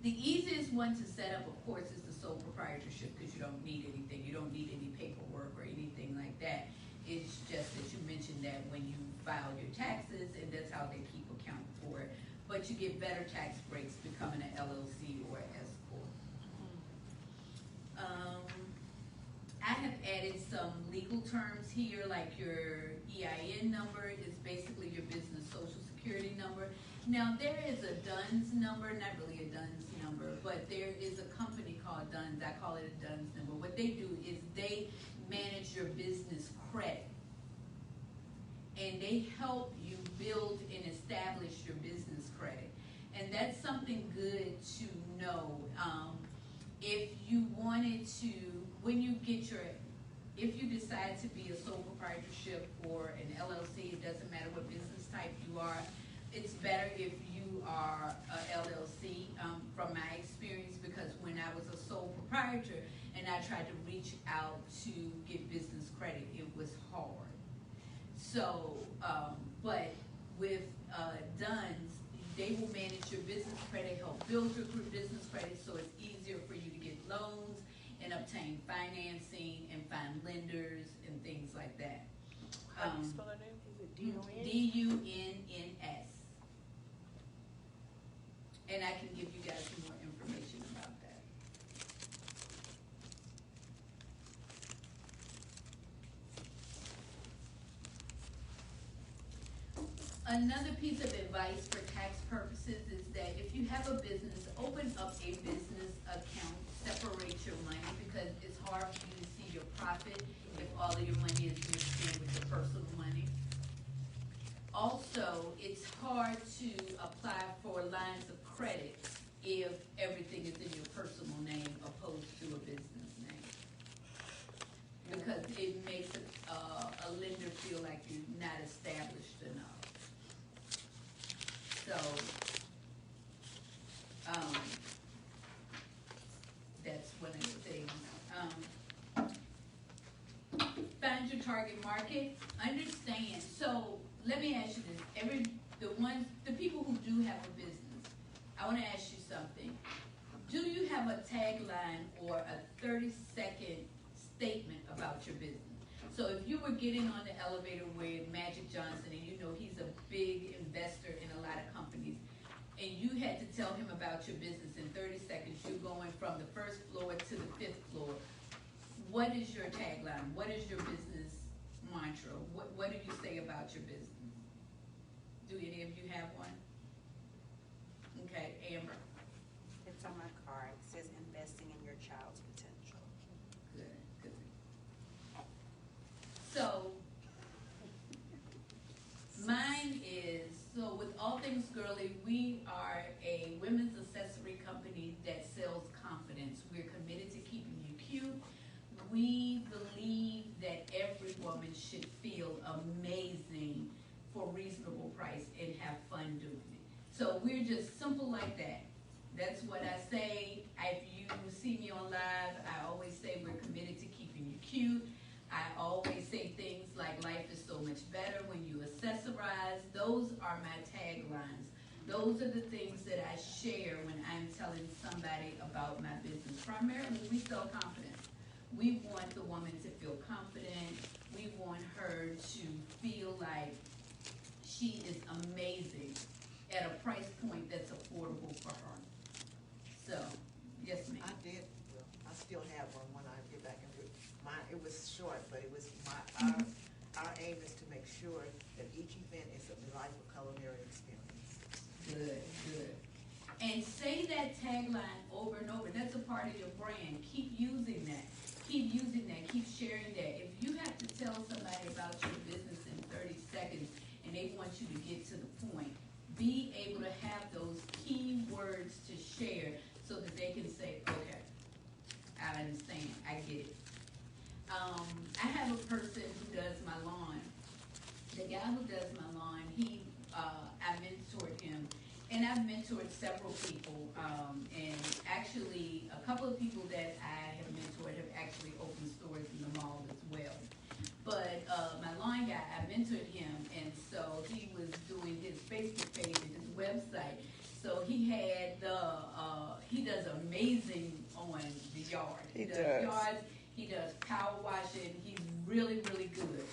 Speaker 3: The easiest one to set up, of course, is the sole proprietorship, because you don't need anything. You don't need any paperwork or anything like that. It's just that you mentioned that when you file your taxes, and that's how they keep account for it. But you get better tax breaks becoming an LLC or an S corp. I have added some legal terms here, like your EIN number is basically your business social security number. Now, there is a DUNS number, not really a DUNS number, but there is a company called DUNS. I call it a DUNS number. What they do is they manage your business credit, and they help you build and establish your business credit. And that's something good to know. If you wanted to, when you get your, if you decide to be a sole proprietorship or an LLC, it doesn't matter what business type you are, it's better if you are a LLC, from my experience, because when I was a sole proprietor and I tried to reach out to get business credit, it was hard. So, but with DUNS, they will manage your business credit, help build your business credit, so it's easier for you to get loans and obtain financing and find lenders and things like that.
Speaker 2: How do you spell that name?
Speaker 4: Is it D-O-N?
Speaker 3: DUNNS. And I can give you guys some more information about that. Another piece of advice for tax purposes is that if you have a business, open up a business account, separate your money, because it's hard for you to see your profit if all of your money is mixed in with your personal money. Also, it's hard to apply for lines of credit if everything is in your personal name opposed to a business name, because it makes a lender feel like you're not established enough. So, that's one of the things. Find your target market. Understand. So, let me ask you this. The people who do have a business, I want to ask you something. Do you have a tagline or a 30-second statement about your business? So if you were getting on the elevator with Magic Johnson, and you know he's a big investor in a lot of companies, and you had to tell him about your business in 30 seconds, you're going from the first floor to the 5th floor. What is your tagline? What is your business mantra? What do you say about your business? Do any of you have one? Okay, Amber.
Speaker 5: It's on my card. It says investing in your child's potential.
Speaker 3: Good, good. So, mine is, so with All Things Girly, we are a women's accessory company that sells So we're just simple like that. That's what I say. If you see me on live, I always say we're committed to keeping you cute. I always say things like life is so much better when you accessorize. Those are my taglines. Those are the things that I share when I'm telling somebody about my business. Primarily, we sell confidence. We want the woman to feel confident. We want her to feel like she is amazing at a price point that's affordable for her. So, yes, ma'am.
Speaker 6: I did, well, I still have one when I get back into it. Mine, it was short, but it was our aim is to make sure that each event is a delightful culinary experience.
Speaker 3: Good, good. And say that tagline over and over. That's a part of your brand. Keep using that. Keep using that. Keep sharing that. If you have to tell somebody about your business in 30 seconds and they want you to get to the point, be able to have those key words to share so that they can say, okay, I understand, I get it. I have a person who does my lawn. The guy who does my lawn, I mentored him, and I've mentored several people, and actually a couple of people that I have mentored have actually opened stores in the mall as well. But my lawn guy, I mentored him, and so he was doing his Facebook page and his website. So he had he does amazing on the yard. He does yards, he does power washing, he's really, really good.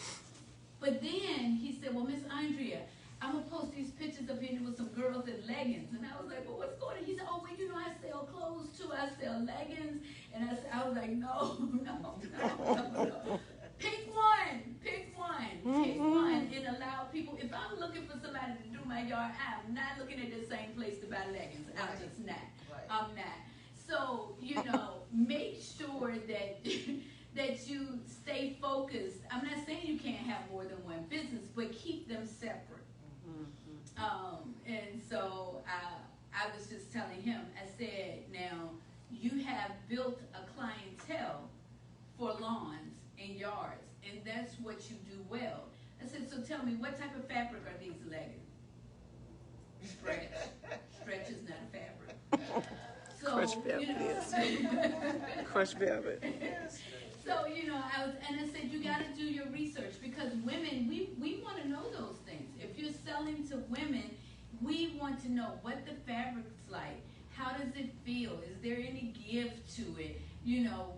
Speaker 3: But then he said, well, Miss Andrea, I'm gonna post these pictures of him with some girls in leggings. And I was like, well, what's going on? He said, oh, well, you know, I sell clothes too, I sell leggings. And I was like, no. Pick one, take one, and allow people. If I'm looking for somebody to do my yard, I'm not looking at the same place to buy leggings. I'm just not.
Speaker 6: Right.
Speaker 3: I'm not. So, make sure that that you stay focused. I'm not saying you can't have more than one business, but keep them separate. And so I was just telling him, I said, now you have built a clientele for lawns and yards, and that's what you do well. I said, so tell me, what type of fabric are these leggings? Stretch. Stretch is not a fabric. So,
Speaker 7: Crushed velvet. Crushed velvet.
Speaker 3: So, I said, you got to do your research, because women, we want to know those things. If you're selling to women, we want to know what the fabric's like. How does it feel? Is there any gift to it?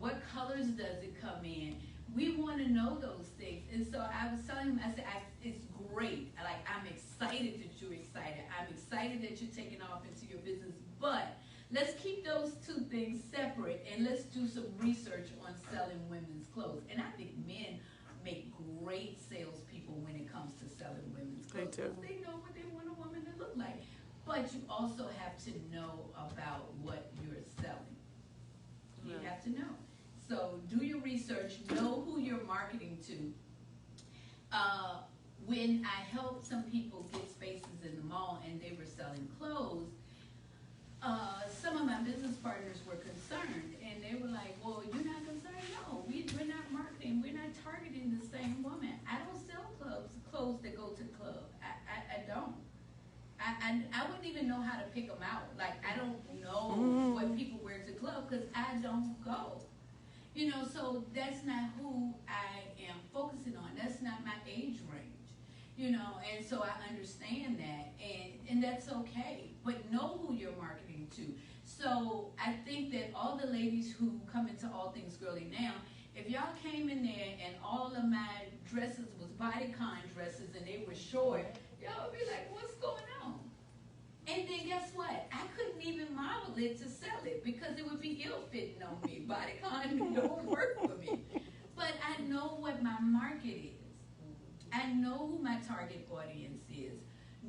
Speaker 3: What colors does it come in? We want to know those things. And so I was telling him, I said, it's great. I'm excited that you're excited. I'm excited that you're taking off into your business. But let's keep those two things separate, and let's do some research on selling women's clothes. And I think men make great salespeople when it comes to selling women's clothes.
Speaker 7: They do.
Speaker 3: They know what they want a woman to look like. But you also have to know about what you're selling. You have to know. So do your research, know who you're marketing to. When I helped some people get spaces in the mall and they were selling clothes, some of my business partners were concerned, and they were like, well, you're not concerned? No, we're not marketing. We're not targeting the same woman. I don't sell clothes that go to the club. I don't. I wouldn't even know how to pick them out. I don't know what people wear to the club because I don't go. So that's not who I am focusing on. That's not my age range. And so I understand that, and that's okay. But know who you're marketing to. So I think that all the ladies who come into All Things Girly now, if y'all came in there and all of my dresses was bodycon dresses and they were short, y'all would be like, what's going on? And then guess what? I couldn't even model it to sell it because it would be ill-fitting on me. Bodycon don't work for me. But I know what my market is. I know who my target audience is.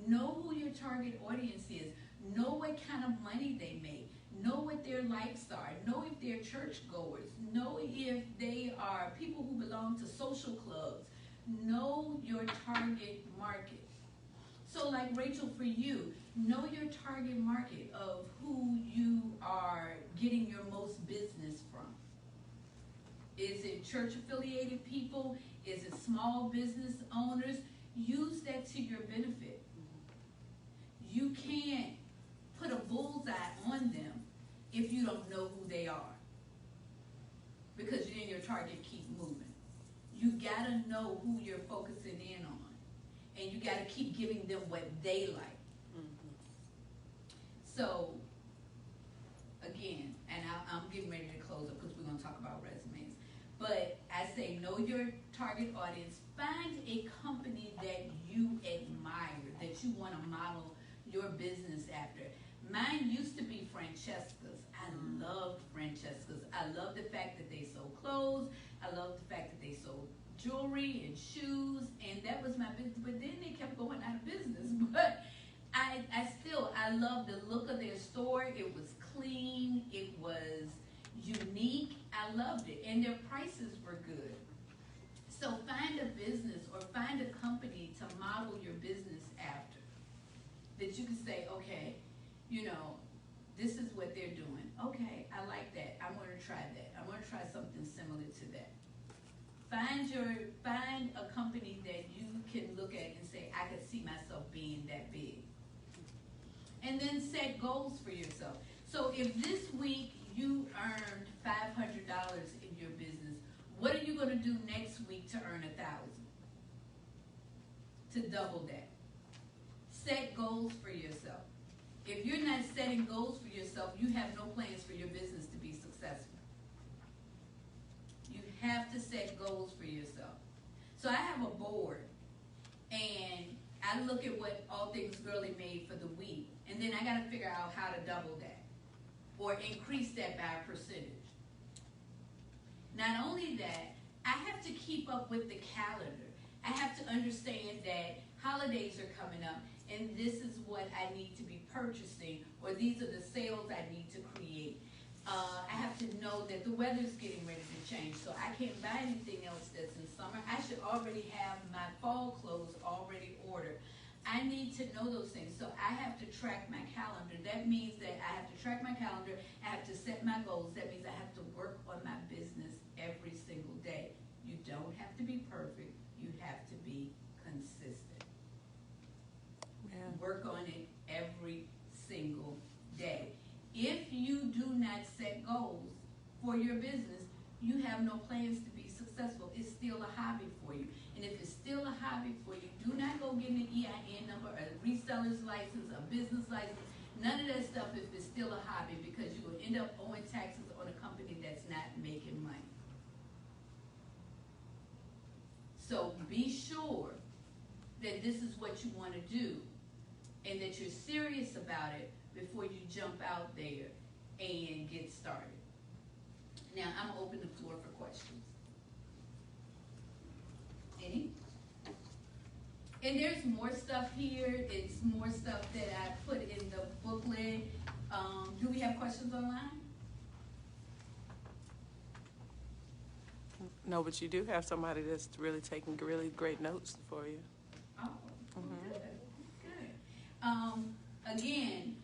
Speaker 3: Know who your target audience is. Know what kind of money they make. Know what their likes are. Know if they're churchgoers. Know if they are people who belong to social clubs. Know your target market. So like Rachel, for you, know your target market of who you are getting your most business from. Is it church-affiliated people? Is it small business owners? Use that to your benefit. you can't put a bullseye on them if you don't know who they are. Because then your target keep moving. You gotta know who you're focusing in on. And you gotta keep giving them what they like.
Speaker 2: Mm-hmm.
Speaker 3: So, again, and I'm getting ready to close up because we're gonna talk about resumes. But I say know your target audience. Find a company that you admire, that you wanna model your business after. Mine used to be Francesca's. I loved Francesca's. I love the fact that they sold clothes. I love the fact that they sold jewelry and shoes, and that was my business. But then they kept going out of business. But I love the look of their store. It was clean. It was unique. I loved it, and their prices were good. So find a business or find a company to model your business after, that you can say, okay, you know, this is what they're doing. Okay, I like that. I'm going to try that. I'm going to try something similar to that. Find a company that you can look at and say, I could see myself being that big. And then set goals for yourself. So if this week you earned $500 in your business, what are you going to do next week to earn 1,000? To double that. Set goals for yourself. If you're not setting goals for yourself, you have no plans for your business to be successful. You have to set goals for yourself. So I have a board, and I look at what All Things Girly made for the week, and then I got to figure out how to double that or increase that by a percentage. Not only that, I have to keep up with the calendar. I have to understand that holidays are coming up, and this is what I need to be purchasing, or these are the sales I need to create. I have to know that the weather's getting ready to change, so I can't buy anything else that's in summer. I should already have my fall clothes already ordered. I need to know those things, so I have to track my calendar. That means that I have to track my calendar, I have to set my goals. That means I have to work on my business every single day. You don't have to be perfect, you have to be consistent.
Speaker 7: Yeah.
Speaker 3: Work on it every single day. If you do not set goals for your business, you have no plans to be successful. It's still a hobby for you. And if it's still a hobby for you, do not go get an EIN number, a reseller's license, a business license, none of that stuff if it's still a hobby, because you will end up owing taxes on a company that's not making money. So be sure that this is what you want to do and that you're serious about it before you jump out there and get started. Now, I'm going to open the floor for questions. Any? And there's more stuff here. It's more stuff that I put in the booklet. Do we have questions online?
Speaker 7: No, but you do have somebody that's really taking really great notes for you.
Speaker 3: Oh, good, good. Again,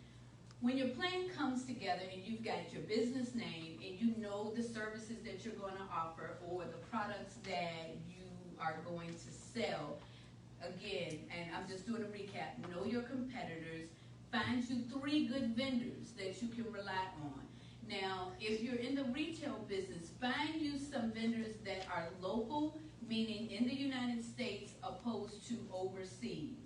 Speaker 3: when your plan comes together and you've got your business name and you know the services that you're going to offer or the products that you are going to sell, again, and I'm just doing a recap, know your competitors, find you 3 good vendors that you can rely on. Now, if you're in the retail business, find you some vendors that are local, meaning in the United States, opposed to overseas.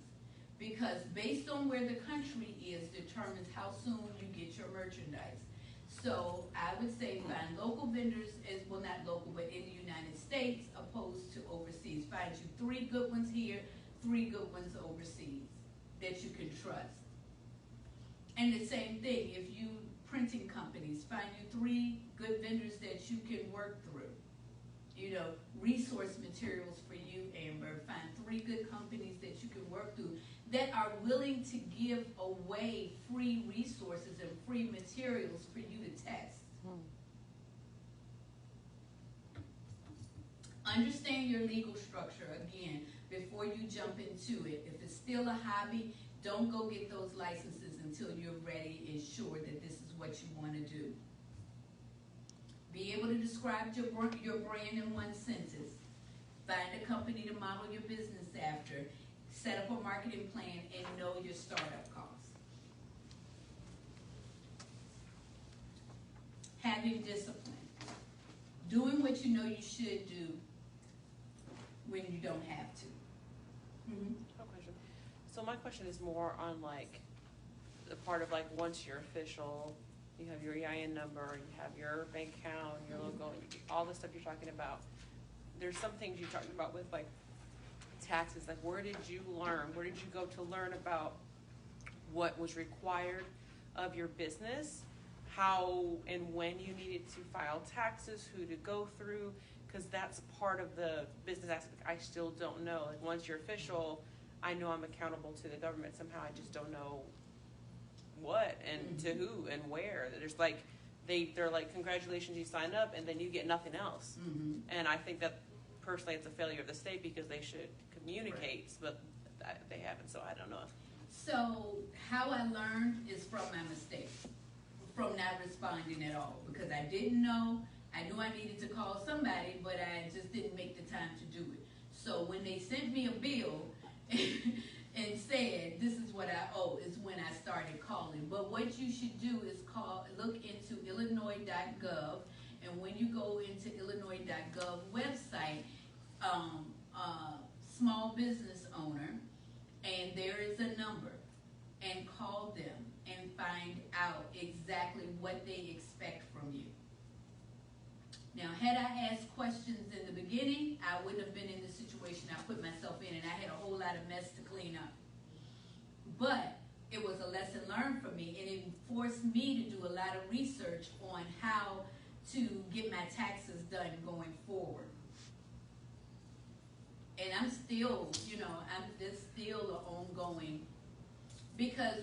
Speaker 3: Because based on where the country is determines how soon you get your merchandise. So I would say find local vendors, as well, not local, but in the United States, opposed to overseas. Find you 3 good ones here, 3 good ones overseas that you can trust. And the same thing, if you printing companies, find you 3 good vendors that you can work through. You know, resource materials for you, Amber. Find 3 good companies that you can work through that are willing to give away free resources and free materials for you to test. Understand your legal structure, again, before you jump into it. If it's still a hobby, don't go get those licenses until you're ready and sure that this is what you want to do. Be able to describe your brand in 1 sentence. Find a company to model your business after. Set up a marketing plan and know your startup costs. having discipline. Doing what you know you should do when you don't have to. Mm-hmm.
Speaker 2: No question. So my question is more on like the part of like once you're official, you have your EIN number, you have your bank account, your logo, all the stuff you're talking about. There's some things you talked about with like taxes, like where did you learn? Where did you go to learn about what was required of your business? How and when you needed to file taxes, who to go through? Because that's part of the business aspect I still don't know. Like once you're official, I know I'm accountable to the government somehow. I just don't know what and to who and where. There's like they're like, congratulations, you sign up, and then you get nothing else. And I think that personally it's a failure of the state because they should communicate, but they haven't. So I don't know.
Speaker 3: So how I learned is from my mistakes, from not responding at all, because I didn't know. I knew I needed to call somebody, but I just didn't make the time to do it. So when they sent me a bill and said, this is what I owe, is when I started calling. But what you should do is look into Illinois.gov, and when you go into Illinois.gov website, small business owner, and there is a number, and call them and find out exactly what they expect from you. Now, had I asked questions in the beginning, I wouldn't have been in the situation I put myself in, and I had a whole lot of mess to clean up. But it was a lesson learned for me, and it forced me to do a lot of research on how to get my taxes done going forward. And I'm still, it's still an ongoing, because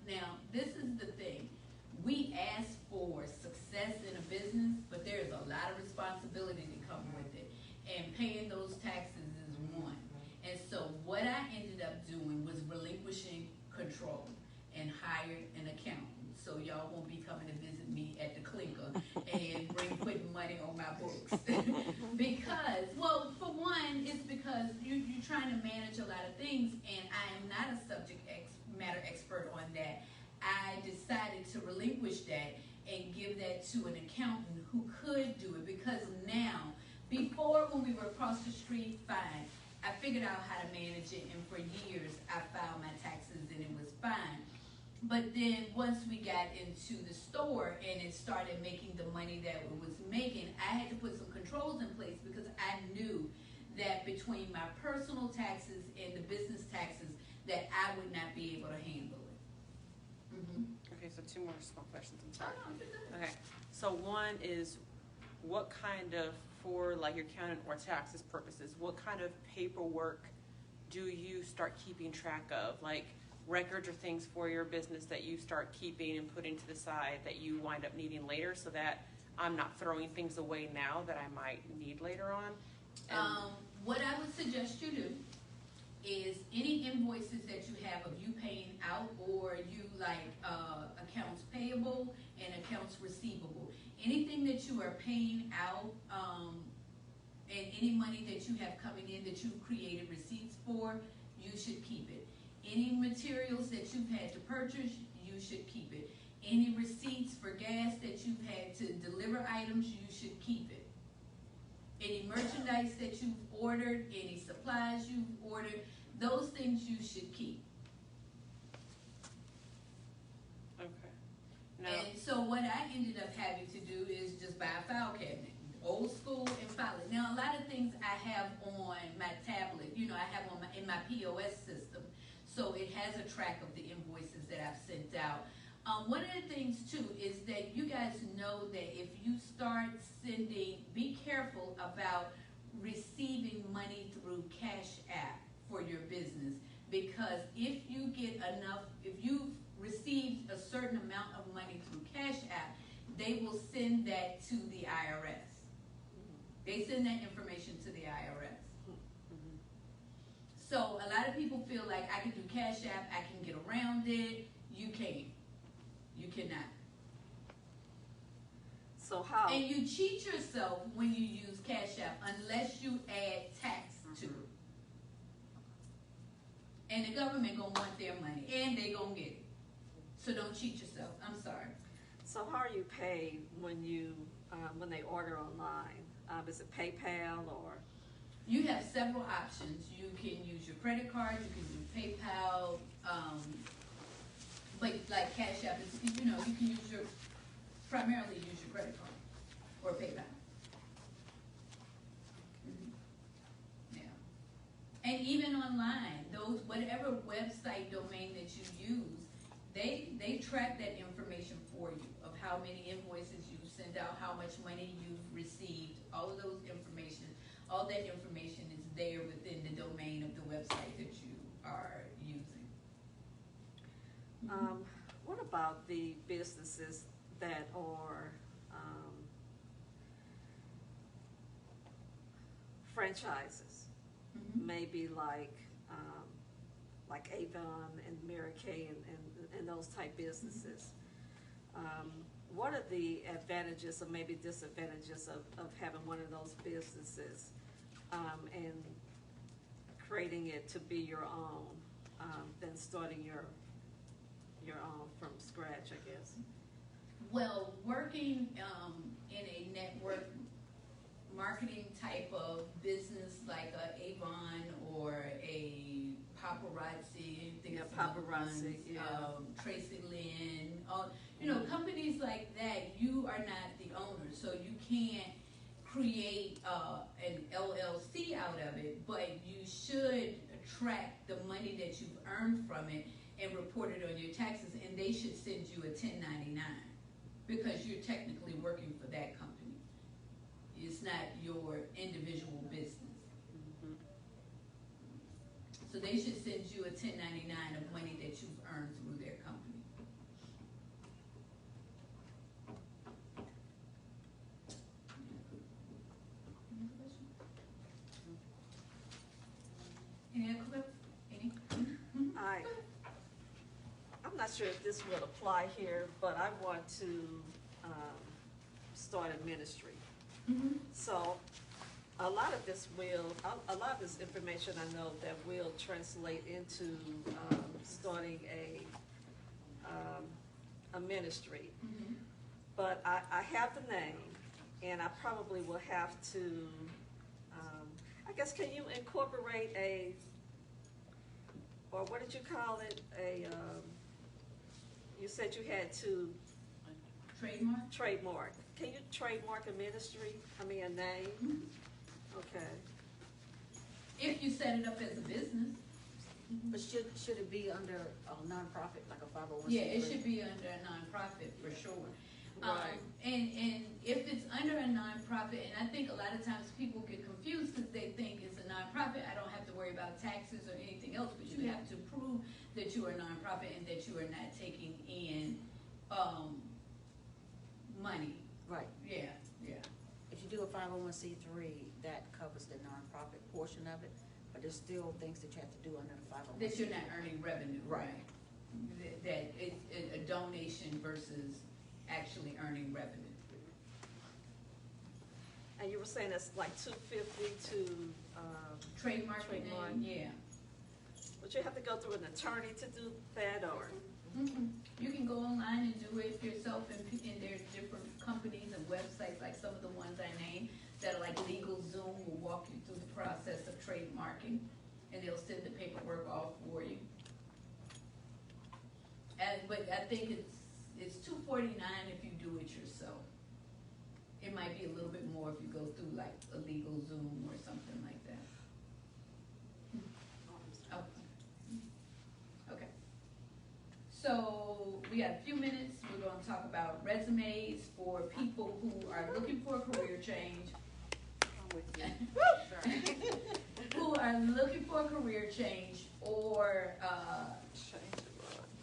Speaker 3: now, this is the thing. We ask for success in a business, but there's a lot of responsibility to come with it. And paying those taxes is one. And so what I ended up doing was relinquishing control and hired an accountant. So y'all won't be coming to visit me at the clinker and putting money on my books. Because, well, for one, it's because you're trying to manage a lot of things, and I am not a subject matter expert on that. I decided to relinquish that and give that to an accountant who could do it, because now, before when we were across the street, fine, I figured out how to manage it, and for years I filed my taxes and it was fine. But then once we got into the store and it started making the money that it was making, I had to put some controls in place, because I knew that between my personal taxes and the business taxes that I would not be able to handle it.
Speaker 2: Okay, so two more small questions. I'm sorry. Okay, so one is, what kind of, for like your accountant or taxes purposes, what kind of paperwork do you start keeping track of? Like records or things for your business that you start keeping and putting to the side that you wind up needing later, so that I'm not throwing things away now that I might need later on?
Speaker 3: What I would suggest you do is any invoices that you have of you paying out, or you like accounts payable and accounts receivable, anything that you are paying out, and any money that you have coming in that you've created receipts for, you should keep it. Any materials that you've had to purchase, you should keep it. Any receipts for gas that you've had to deliver items, you should keep it. Any merchandise that you've ordered, any supplies you've ordered, those things you should keep.
Speaker 2: Okay. Now,
Speaker 3: And so what I ended up having to do is just buy a file cabinet, old school, and file it. Now, a lot of things I have on my tablet, I have in my POS system, so it has a track of the invoices that I've sent out. One of the things too is that you guys know that if you start sending, be careful about receiving money through Cash App for your business, because if you've received a certain amount of money through Cash App, they will send that to the IRS. They send that information to the IRS. So a lot of people feel like I can do Cash App, I can get around it. You can't. You cannot.
Speaker 5: So how?
Speaker 3: And you cheat yourself when you use Cash App unless you add tax to it. And the government gonna want their money, and they gonna get it. So don't cheat yourself. I'm sorry.
Speaker 8: So how are you paid when they order online? Is it PayPal or?
Speaker 3: You have several options. You can use your credit card, you can use PayPal, but like Cash App is, you can primarily use your credit card or PayPal. Yeah. And even online, whatever website domain that you use, they track that information for you of how many invoices you send out, how much money you've received, all of those information. All that information is there within the domain of the website that you are using.
Speaker 8: What about the businesses that are franchises? Maybe like Avon and Mary Kay and those type businesses. What are the advantages or maybe disadvantages of having one of those businesses and creating it to be your own than starting your own from scratch, I guess?
Speaker 3: Well, working in a network marketing type of business like a Avon or a Paparazzi,
Speaker 8: Paparazzi,
Speaker 3: Tracy Lynn, companies like that, you are not the owner, so you can't create an LLC out of it, but you should track the money that you've earned from it and report it on your taxes, and they should send you a 1099 because you're technically working for that company. It's not your individual business. So they should send you a 1099 of money that you've earned through their company. Any other questions?
Speaker 8: I'm not sure if this will apply here, but I want to start a ministry. So a lot of this information I know that will translate into starting a ministry. But I have the name, and I probably will have to, I guess, can you incorporate or what did you call it? You said you had to trademark. Can you trademark a ministry? A name? Okay.
Speaker 3: If you set it up as a business.
Speaker 9: But should it be under a nonprofit, like a 501c3?
Speaker 3: Yeah, it should be under a nonprofit for sure.
Speaker 8: Right.
Speaker 3: And if it's under a nonprofit, and I think a lot of times people get confused because they think it's a nonprofit, I don't have to worry about taxes or anything else, but you have to prove that you are a nonprofit and that you are not taking in money.
Speaker 9: Right.
Speaker 3: Yeah.
Speaker 9: If you do a 501c3, that covers the nonprofit portion of it, but there's still things that you have to do under the 501c3.
Speaker 3: That you're not earning revenue,
Speaker 9: Right.
Speaker 3: That it's a donation versus actually earning revenue.
Speaker 8: And you were saying it's like $250 to
Speaker 3: Trademark. Yeah.
Speaker 8: But you have to go through an attorney to do that, or?
Speaker 3: You can go online and do it yourself, and there's different companies and websites, like some of the ones I named, that are like LegalZoom will walk you through the process of trademarking, and they'll send the paperwork off for you. But I think it's $249 if you do it yourself. It might be a little bit more if you go through like a LegalZoom or something like that. Okay. So we got a few minutes. We're going to talk about resumes for people who are looking for a career change. Who are looking for a career change or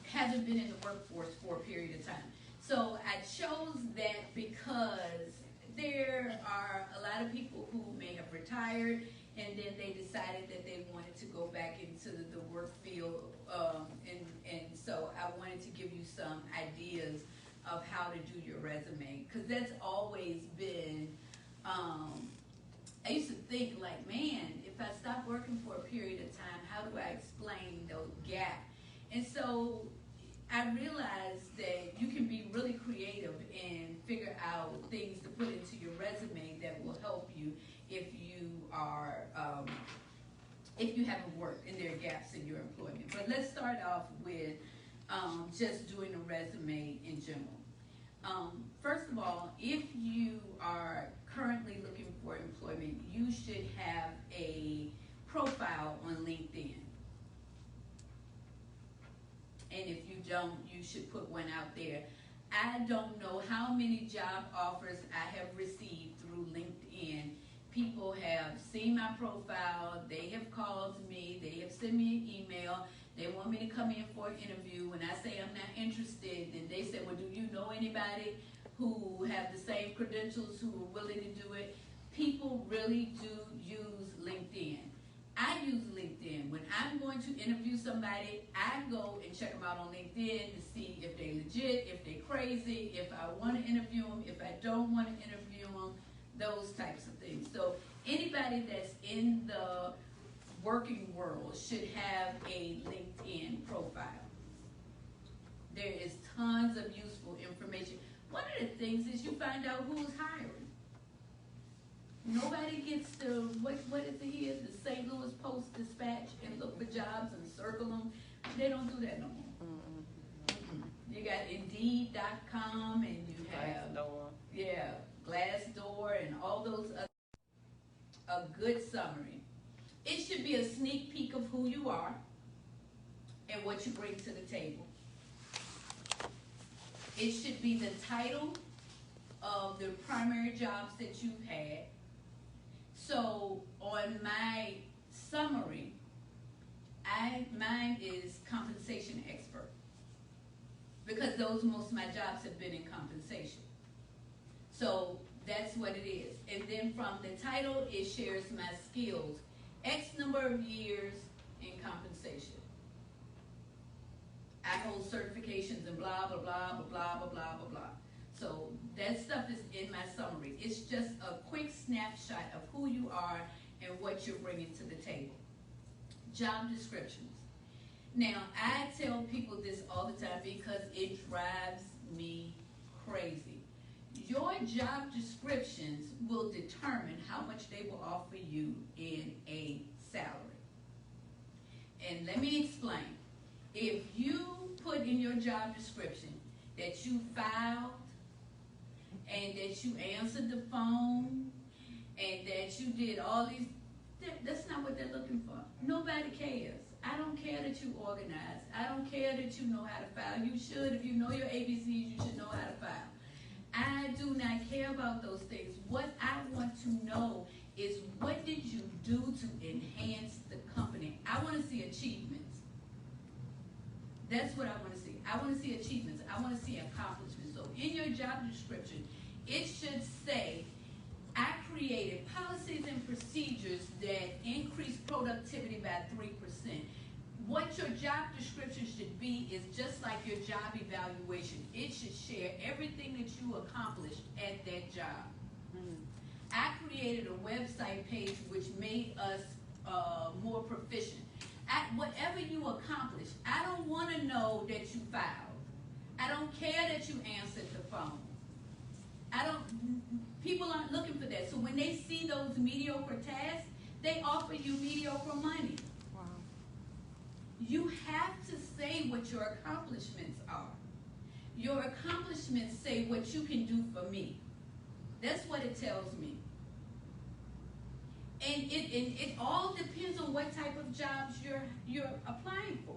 Speaker 3: haven't been in the workforce for a period of time. So I chose that because there are a lot of people who may have retired and then they decided that they wanted to go back into the work field, and so I wanted to give you some ideas of how to do your resume, because that's always been, I used to think like, man, if I stop working for a period of time, how do I explain those gaps? And so I realized that you can be really creative and figure out things to put into your resume that will help you if you are, if you haven't worked and there are gaps in your employment. But let's start off with just doing a resume in general. First of all, if you are currently looking for employment, you should have a profile on LinkedIn. And if you don't, you should put one out there. I don't know how many job offers I have received through LinkedIn. People have seen my profile, they have called me, they have sent me an email, they want me to come in for an interview. When I say I'm not interested, then they say, well, do you know anybody who have the same credentials who are willing to do it? People really do use LinkedIn. I use LinkedIn. When I'm going to interview somebody, I go and check them out on LinkedIn to see if they're legit, if they're crazy, if I want to interview them, if I don't want to interview them, those types of things. So anybody that's in the working world should have a LinkedIn profile. There is tons of useful information. One of the things is you find out who's hiring. Nobody gets to, what is it here, the St. Louis Post-Dispatch and look for jobs and circle them. They don't do that no more. You got Indeed.com and you have, Glassdoor and all those other, a good summary. It should be a sneak peek of who you are and what you bring to the table. It should be the title of the primary jobs that you've had. So on my summary, mine is compensation expert, because most of my jobs have been in compensation. So that's what it is. And then from the title, it shares my skills, X number of years in compensation. I hold certifications and blah, blah, blah, blah, blah, blah, blah, blah, blah. So that stuff is in my summary. It's just a quick snapshot of who you are and what you're bringing to the table. Job descriptions. Now, I tell people this all the time because it drives me crazy. Your job descriptions will determine how much they will offer you in a salary. And let me explain. If you put in your job description that you filed and that you answered the phone and that you did all these, that's not what they're looking for. Nobody cares. I don't care that you organize. I don't care that you know how to file. You should. If you know your ABCs, you should know how to file. I do not care about those things. What I want to know is, what did you do to enhance the company? I want to see achievements. That's what I want to see. I want to see achievements. I want to see accomplishments. So in your job description, it should say, I created policies and procedures that increase productivity by 3%. What your job description should be is just like your job evaluation. It should share everything that you accomplished at that job. I created a website page which made us more proficient. Whatever you accomplished, I don't want to know that you filed. I don't care that you answered the phone. People aren't looking for that. So when they see those mediocre tasks, they offer you mediocre money.
Speaker 7: Wow.
Speaker 3: You have to say what your accomplishments are. Your accomplishments say what you can do for me. That's what it tells me. And it all depends on what type of jobs you're applying for.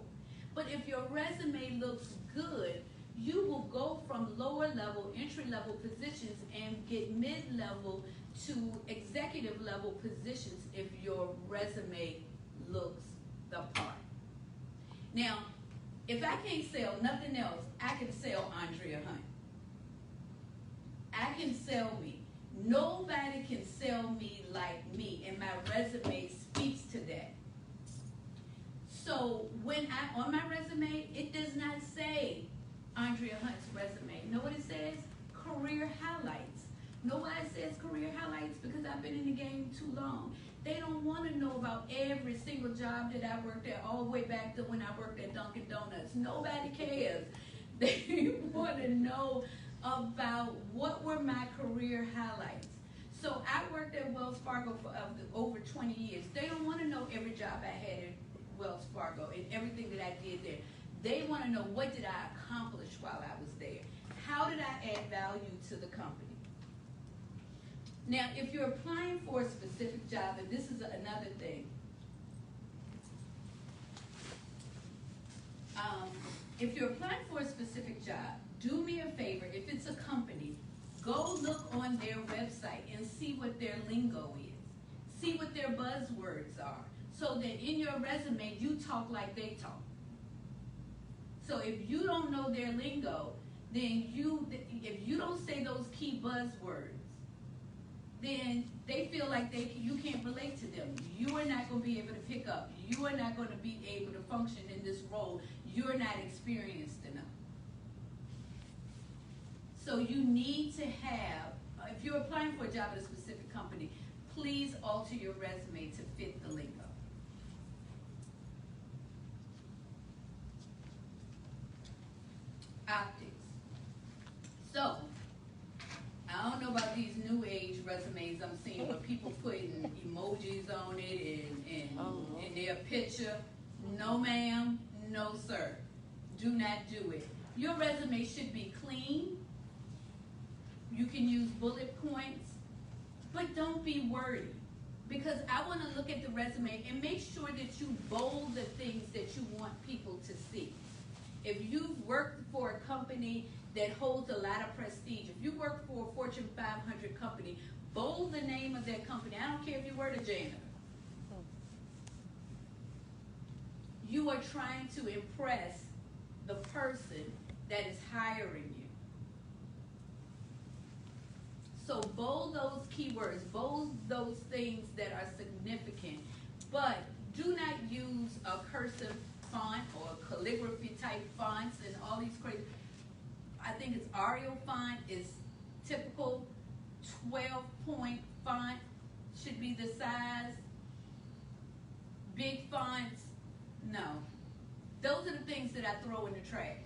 Speaker 3: But if your resume looks good, you will go from lower level, entry level positions and get mid-level to executive level positions if your resume looks the part. Now, if I can't sell nothing else, I can sell Andrea Hunt. I can sell me. Nobody can sell me like me, and my resume speaks to that. So on my resume, it does not say Andrea Hunt's resume. You know what it says? Career highlights. Know why it says career highlights because I've been in the game too long. They don't want to know about every single job that I worked at all the way back to when I worked at Dunkin' Donuts. Nobody cares. They want to know about what were my career highlights. So I worked at Wells Fargo for over 20 years. They don't want to know every job I had at Wells Fargo and everything that I did there. They want to know, what did I accomplish while I was there? How did I add value to the company? Now, if you're applying for a specific job, and this is another thing, if you're applying for a specific job, do me a favor, if it's a company, go look on their website and see what their lingo is. See what their buzzwords are, so that in your resume, you talk like they talk. So if you don't know their lingo, then if you don't say those key buzzwords, then they feel like you can't relate to them. You are not going to be able to pick up. You are not going to be able to function in this role. You're not experienced enough. So you need to have, if you're applying for a job at a specific company, please alter your resume to fit the lingo. Optics. So, I don't know about these new age resumes I'm seeing where people putting emojis on it and their picture. No ma'am, no sir. Do not do it. Your resume should be clean. You can use bullet points, but don't be wordy. Because I want to look at the resume and make sure that you bold the things that you want people to see. If you've worked for a company that holds a lot of prestige, if you work for a Fortune 500 company, bold the name of that company. I don't care if you were the janitor. You are trying to impress the person that is hiring you. So bold those keywords, bold those things that are significant, but do not use a cursive font or calligraphy type fonts and all these crazy. I think it's Arial font is typical. 12-point font should be the size. Big fonts, no. Those are the things that I throw in the trash.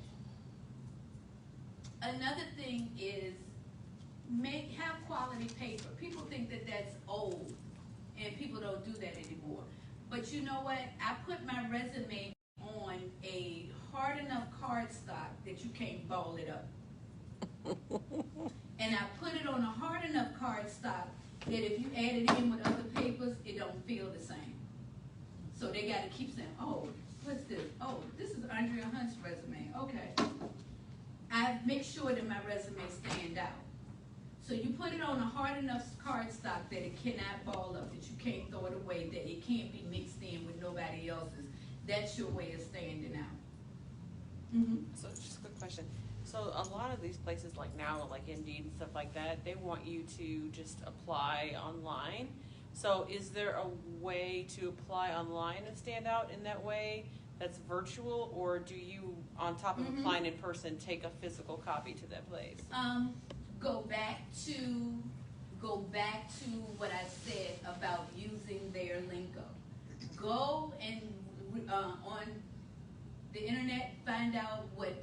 Speaker 3: Another thing is have quality paper. People think that that's old, and people don't do that anymore. But you know what? I put my resume on a hard enough cardstock that you can't ball it up. And I put it on a hard enough cardstock that if you add it in with other papers, it don't feel the same. So they got to keep saying, oh, what's this? Oh, this is Andrea Hunt's resume. Okay. I make sure that my resume stand out. So you put it on a hard enough cardstock that it cannot ball up, that you can't throw it away, that it can't be mixed in with nobody else's. That's your way of standing out. Mm-hmm.
Speaker 2: So just a quick question. So a lot of these places like now, like Indeed and stuff like that, they want you to just apply online. So is there a way to apply online and stand out in that way that's virtual, or do you, on top of applying in person, take a physical copy to that place?
Speaker 3: Go back to what I said about using their lingo. Go and on the internet, find out what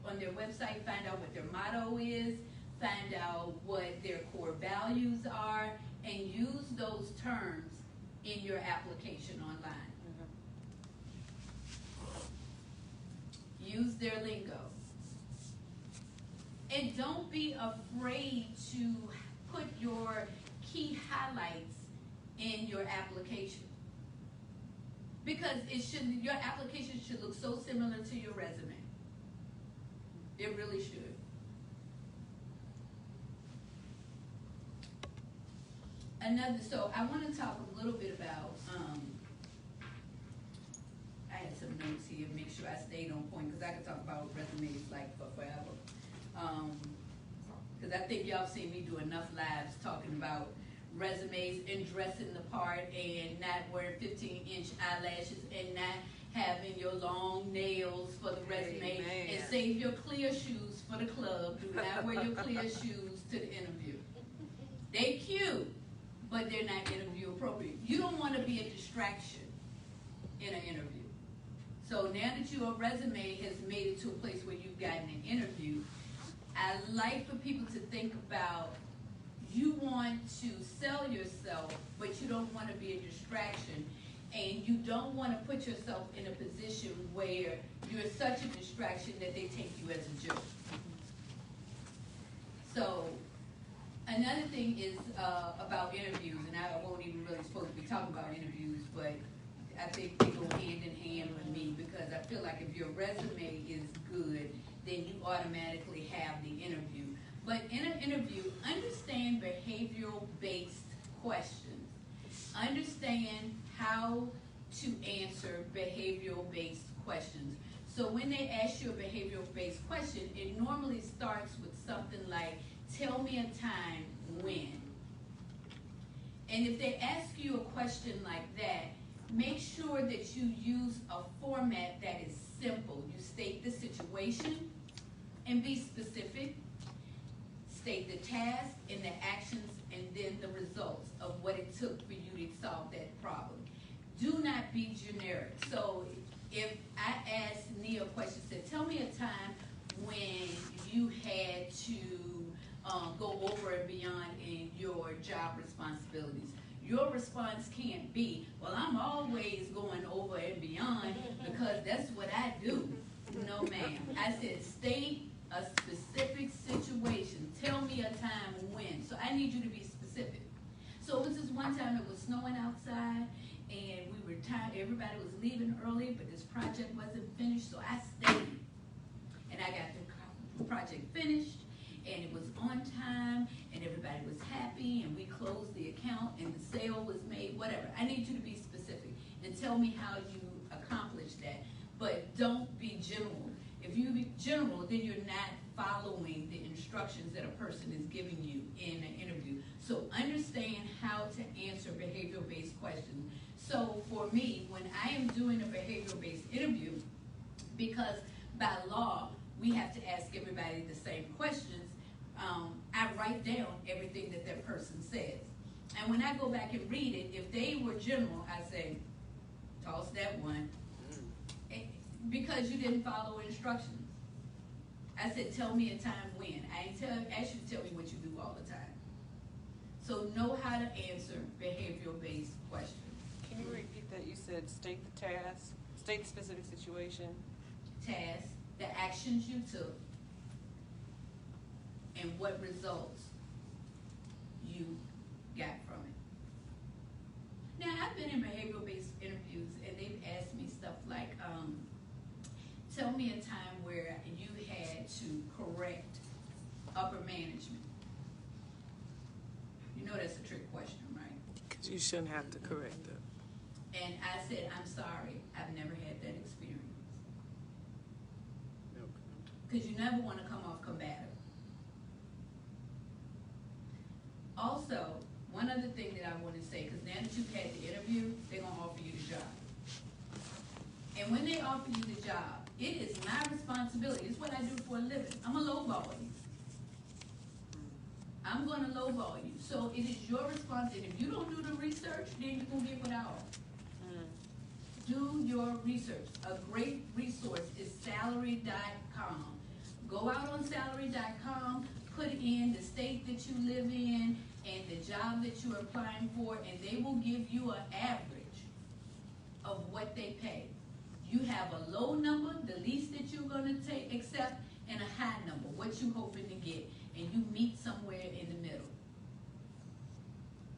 Speaker 3: on their website, find out what their motto is, find out what their core values are, and use those terms in your application online. Use their lingo. And don't be afraid to put your key highlights in your application. Because your application should look so similar to your resume. It really should. So I want to talk a little bit about, I had some notes here, make sure I stayed on point, because I could talk about resumes like for forever. Because I think y'all seen me do enough lives talking about resumes and dressing the part and not wearing 15-inch eyelashes and not having your long nails for the resume. Amen. And save your clear shoes for the club. Do not wear your clear shoes to the interview. They cute, but they're not interview appropriate. You don't want to be a distraction in an interview. So now that your resume has made it to a place where you've gotten an interview, I like for people to think about, you want to sell yourself, but you don't want to be a distraction, and you don't want to put yourself in a position where you're such a distraction that they take you as a joke. So another thing is about interviews, and I won't even really supposed to be talking about interviews, but I think they go hand in hand with me, because I feel like if your resume is good, then you automatically have the interview. But in an interview, understand behavioral-based questions. Understand how to answer behavioral-based questions. So when they ask you a behavioral-based question, it normally starts with something like, tell me a time when. And if they ask you a question like that, make sure that you use a format that is simple. You state the situation and be specific. State the task and the actions and then the results of what it took for you to solve that problem. Do not be generic. So if I asked Nia a question, said, tell me a time when you had to go over and beyond in your job responsibilities. Your response can't be, well, I'm always going over and beyond because that's what I do. No, ma'am. I said, state a specific situation. Tell me a time when. So I need you to be specific. So it was this one time it was snowing outside, and we were tired. Everybody was leaving early, but this project wasn't finished, so I stayed. And I got the project finished, and it was on time, and everybody was happy, and we closed the account, and the sale was made, whatever. I need you to be specific and tell me how you accomplished that. But don't be general. If you be general, then you're not following the instructions that a person is giving you in an interview. So understand how to answer behavioral-based questions. So for me, when I am doing a behavioral-based interview, because by law, we have to ask everybody the same questions, I write down everything that that person says. And when I go back and read it, if they were general, I say, toss that one. Because you didn't follow instructions. I said, tell me a time when. I didn't ask you to tell me what you do all the time. So know how to answer behavioral-based questions.
Speaker 2: Can you repeat that? You said state the task, state the specific situation.
Speaker 3: Task, the actions you took, and what results you got from it. Now, I've been in behavioral-based interviews, and they've asked me stuff like, tell me a time where you had to correct upper management. You know that's a trick question, right?
Speaker 7: Because you shouldn't have to correct them.
Speaker 3: And I said, I'm sorry, I've never had that experience. Because you never want to come off combative. Also, one other thing that I want to say, because now that you've had the interview, they're going to offer you the job. And when they offer you the job, it is my responsibility. It's what I do for a living. I'm a lowball you. I'm going to lowball you. So it is your responsibility. If you don't do the research, then you're going to get what I offer. Do your research. A great resource is salary.com. Go out on salary.com, put in the state that you live in and the job that you're applying for, and they will give you an average of what they pay. You have a low number, the least that you're going to accept, and a high number, what you hoping to get, and you meet somewhere in the middle.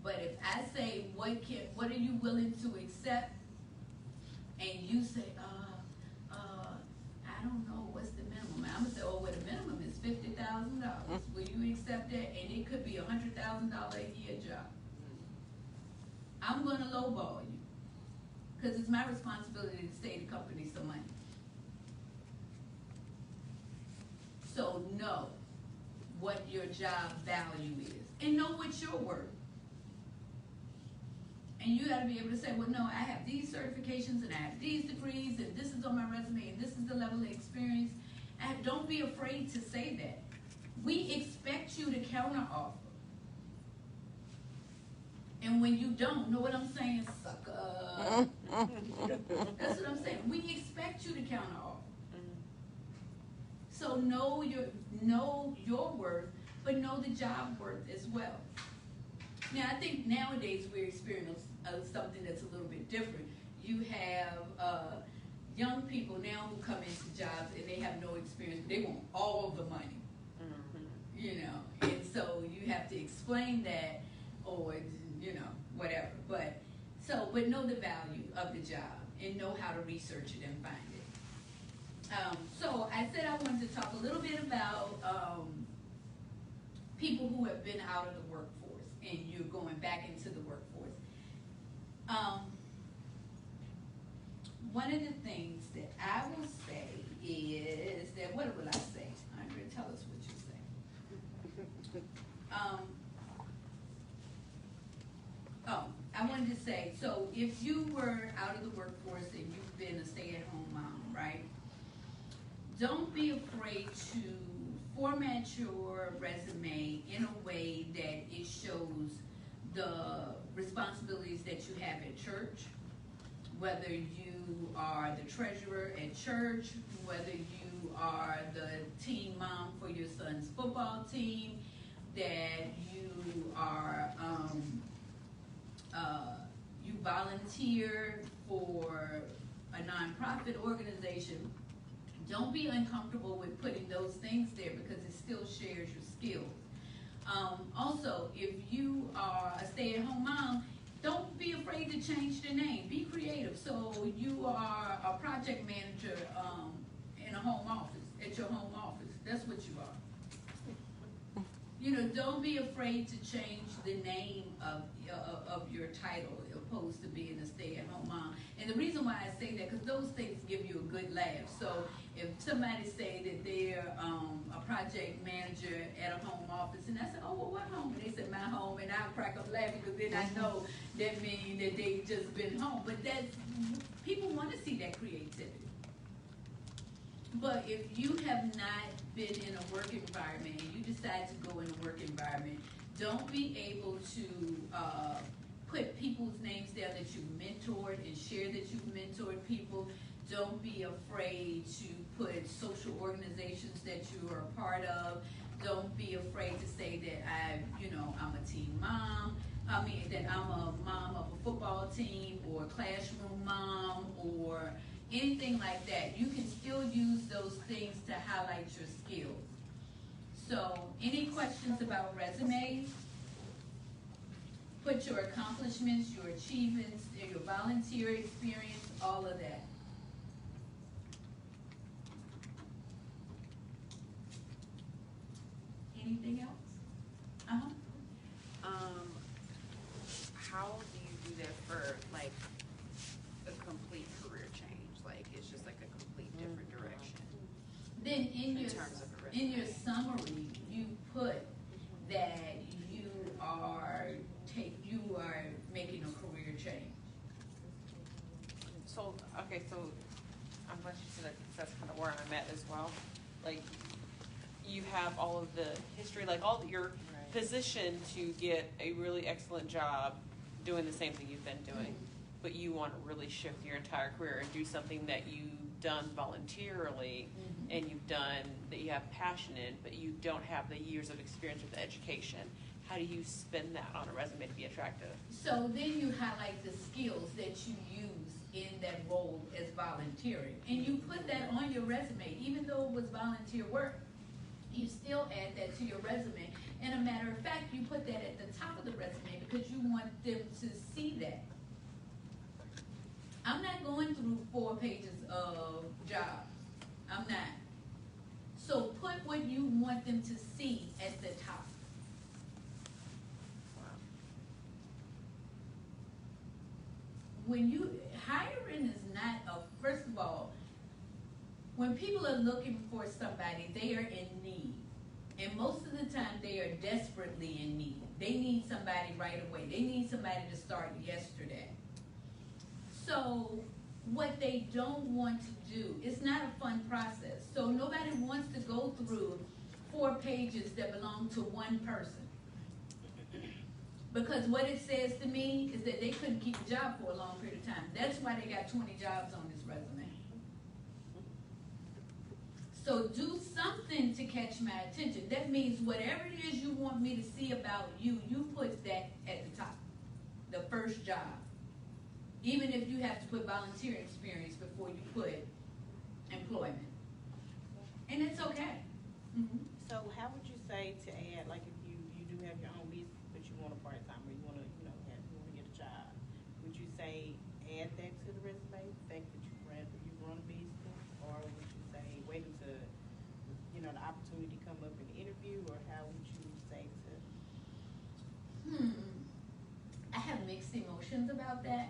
Speaker 3: But if I say, what are you willing to accept, and you say, I don't know, what's the minimum? I'm going to say, well, the minimum is $50,000. Will you accept that? And it could be a $100,000 a year job. I'm going to lowball you. Because it's my responsibility to save the company some money. So know what your job value is. And know what you're worth. And you got to be able to say, well, no, I have these certifications and I have these degrees and this is on my resume and this is the level of experience. And don't be afraid to say that. We expect you to counteroffer. And when you don't, know what I'm saying, sucker? That's what I'm saying. We expect you to counter offer. So know your worth, but know the job worth as well. Now, I think nowadays we're experiencing something that's a little bit different. You have young people now who come into jobs and they have no experience. They want all of the money, you know. And so you have to explain that, or you know, whatever. But know the value of the job and know how to research it and find it. So I said I wanted to talk a little bit about people who have been out of the workforce and you're going back into the workforce. One of the things that I will say is that, what will I say? Andrea, tell us what you say. I wanted to say, so if you were out of the workforce and you've been a stay-at-home mom, right? Don't be afraid to format your resume in a way that it shows the responsibilities that you have at church, whether you are the treasurer at church, whether you are the team mom for your son's football team, that you are you volunteer for a nonprofit organization. Don't be uncomfortable with putting those things there because it still shares your skills. Also, if you are a stay-at-home mom, don't be afraid to change the name. Be creative. So you are a project manager in a home office, at your home office. That's what you are. You know, don't be afraid to change the name of your title opposed to being a stay-at-home mom. And the reason why I say that, because those things give you a good laugh. So if somebody say that they're a project manager at a home office, and I say, oh, well, what home? And they said, my home, and I'll crack up laughing because then I know that means that they've just been home. But that's, people want to see that creativity. But if you have not been in a work environment and you decide to go in a work environment, don't be able to put people's names down that you've mentored and share that you've mentored people. Don't be afraid to put social organizations that you are a part of. Don't be afraid to say that I'm a teen mom. I mean, that I'm a mom of a football team or a classroom mom or anything like that. You can still use those things to highlight your skills. So, any questions about resumes? Put your accomplishments, your achievements, your volunteer experience, all of that. Anything else?
Speaker 2: How do you do that for like a complete career change? Like it's just like a complete different direction.
Speaker 3: Then in your
Speaker 2: resume.
Speaker 3: summary, you put that you are making a career change.
Speaker 2: So I'm glad you said that because that's kind of where I'm at as well. Like you have all of the history, like all your position to get a really excellent job doing the same thing you've been doing, but you want to really shift your entire career and do something that you've done voluntarily and you've done that you have passion in, but you don't have the years of experience with the education. How do you spin that on a resume to be attractive?
Speaker 3: So then you highlight the skills that you use in that role as volunteering. And you put that on your resume, even though it was volunteer work. You still add that to your resume. And a matter of fact, you put that at the top of the resume because you want them to see that. I'm not going through 4 pages of jobs. I'm not. So put what you want them to see at the top. When hiring is not first of all, when people are looking for somebody, they are in need. And most of the time, they are desperately in need. They need somebody right away. They need somebody to start yesterday. So what they don't want to do, it's not a fun process. So nobody wants to go through 4 pages that belong to one person. Because what it says to me is that they couldn't keep a job for a long period of time. That's why they got 20 jobs on this resume. So do something to catch my attention. That means whatever it is you want me to see about you, you put that at the top, the first job. Even if you have to put volunteer experience before you put employment. And it's okay. Mm-hmm.
Speaker 4: So how would you say to add, like if you do have your own business, but you want a part-time, or you want to, you want to get a job, would you say add that to the resume, the fact that you've run a business, or would you say wait until, the opportunity come up in the interview, or how would you say to?
Speaker 3: I have mixed emotions about that.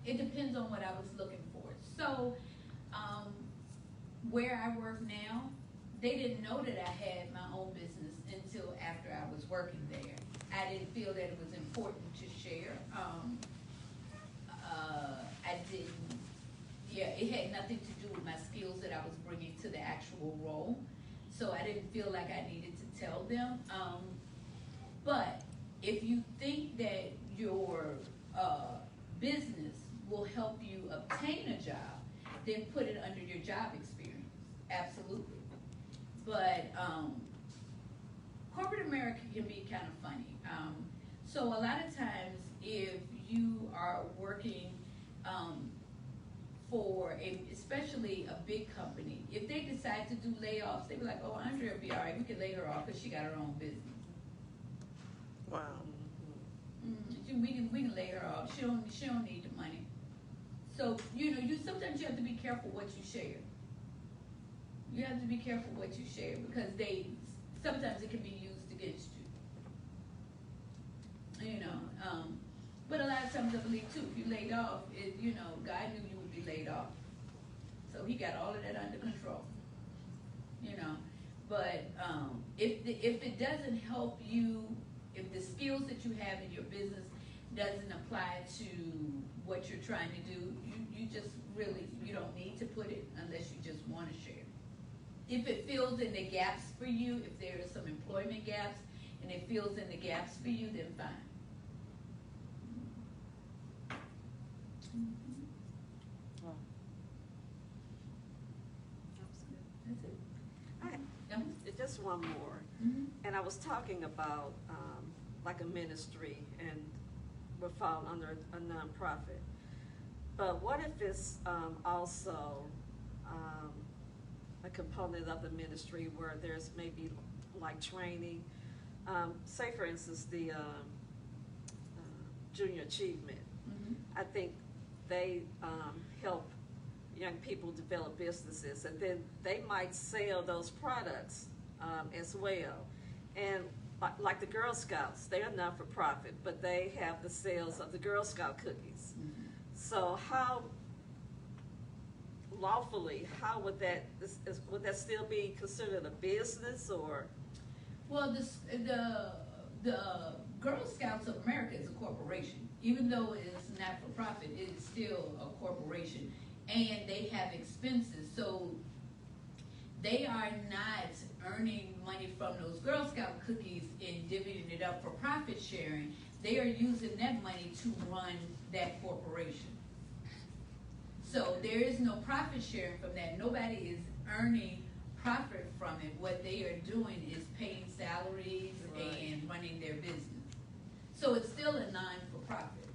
Speaker 3: It depends on what I was looking for. So, where I work now, they didn't know that I had my own business until after I was working there. I didn't feel that it was important to share. I didn't, it had nothing to do with my skills that I was bringing to the actual role. So I didn't feel like I needed to tell them. But if you think that your business will help you obtain a job, then put it under your job experience. Absolutely. But corporate America can be kind of funny. So a lot of times if you are working for especially a big company, if they decide to do layoffs, they be like, oh, Andrea will be all right, we can lay her off because she got her own business.
Speaker 7: Wow.
Speaker 3: We can lay her off. She don't need the money. So you sometimes you have to be careful what you share. You have to be careful what you share because sometimes it can be used against you. But a lot of times I believe too, if you laid off, God knew you would be laid off, so He got all of that under control. But if it doesn't help you, if the skills that you have in your business doesn't apply to what you're trying to do, you just really, you don't need to put it unless you just want to share. If it fills in the gaps for you, if there are some employment gaps and it fills in the gaps for you, then fine. That's it.
Speaker 8: Just one more.
Speaker 3: Mm-hmm.
Speaker 8: And I was talking about like a ministry and would fall under a nonprofit. But what if it's also a component of the ministry where there's maybe like training? Say for instance the Junior Achievement.
Speaker 3: Mm-hmm.
Speaker 8: I think they help young people develop businesses, and then they might sell those products as well. And like the Girl Scouts, they are not for profit, but they have the sales of the Girl Scout cookies.
Speaker 3: Mm-hmm.
Speaker 8: So how lawfully, how would that still be considered a business, or?
Speaker 3: Well, the Girl Scouts of America is a corporation. Even though it's not for profit, it is still a corporation, and they have expenses. So they are not earning money from those Girl Scout cookies and divvying it up for profit sharing. They are using that money to run that corporation. So there is no profit sharing from that. Nobody is earning profit from it. What they are doing is paying salaries and running their business. So it's still a non-for-profit.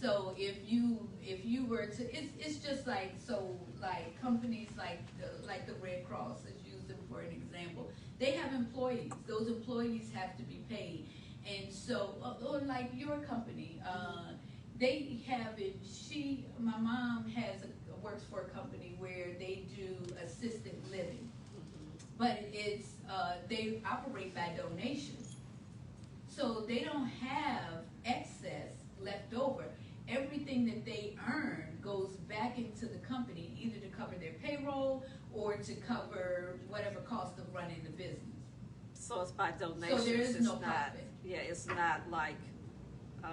Speaker 3: So if you were to, it's just like companies like the Red Cross, let's use them for an example. They have employees. Those employees have to be paid, and so or like your company, they have it. My mom works for a company where they do assisted living, but it's they operate by donations, so they don't have excess left over. Everything that they earn goes back into the company, either to cover their payroll or to cover whatever cost of running the business.
Speaker 8: So it's by donations.
Speaker 3: So there is no profit.
Speaker 8: Yeah, it's not like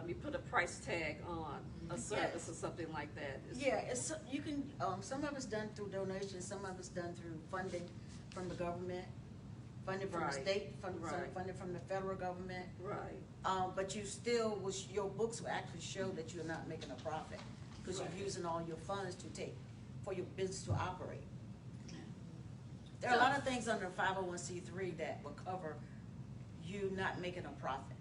Speaker 8: you put a price tag on a service or something like that.
Speaker 9: Yeah, you can. Some of it's done through donations. Some of it's done through funding from the government, funded from the
Speaker 8: Right.
Speaker 9: state, some
Speaker 8: Right.
Speaker 9: funded from the federal government.
Speaker 8: Right.
Speaker 9: But you still, your books will actually show that you're not making a profit, because
Speaker 3: Right.
Speaker 9: you're using all your funds for your business to operate. There are a lot of things under 501c3 that will cover you not making a profit,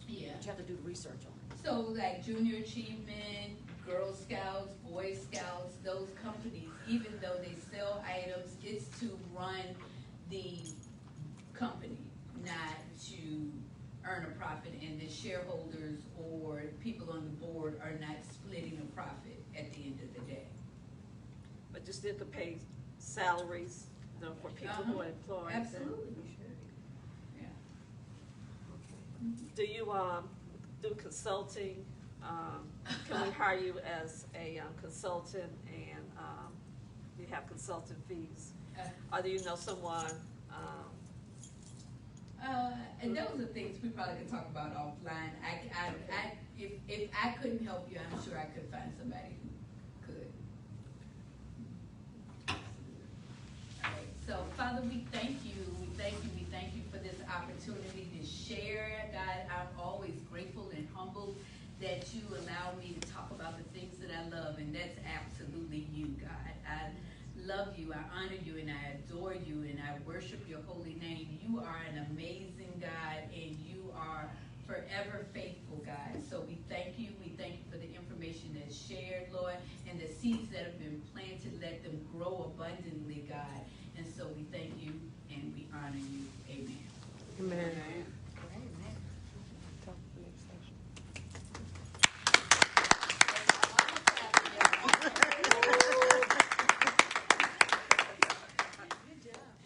Speaker 3: Yeah.
Speaker 9: but you have to do the research on it.
Speaker 3: So like Junior Achievement, Girl Scouts, Boy Scouts, those companies, even though they sell items, it's to run the company, not to earn a profit, and the shareholders or people on the board are not splitting a profit at the end of the day.
Speaker 8: But you still could pay salaries, you know, for people who are employed.
Speaker 3: Absolutely. Yeah.
Speaker 8: Do you do consulting? Can we hire you as a consultant, and you have consulting fees? Or do you know someone?
Speaker 3: And those are things we probably could talk about offline. If I couldn't help you, I'm sure I could find somebody who could. All right. So, Father, we thank you. We thank you for this opportunity to share. God, I'm always grateful and humbled that you allow me to talk about the things that I love, and that's absolutely you, God. I love you, I honor you, and I adore you, and I worship your holy name. You are an amazing God, and you are forever faithful, God. So we thank you for the information that's shared, Lord, and the seeds that have been planted, let them grow abundantly, God. And so we thank you, and we honor you. Amen.
Speaker 7: Amen.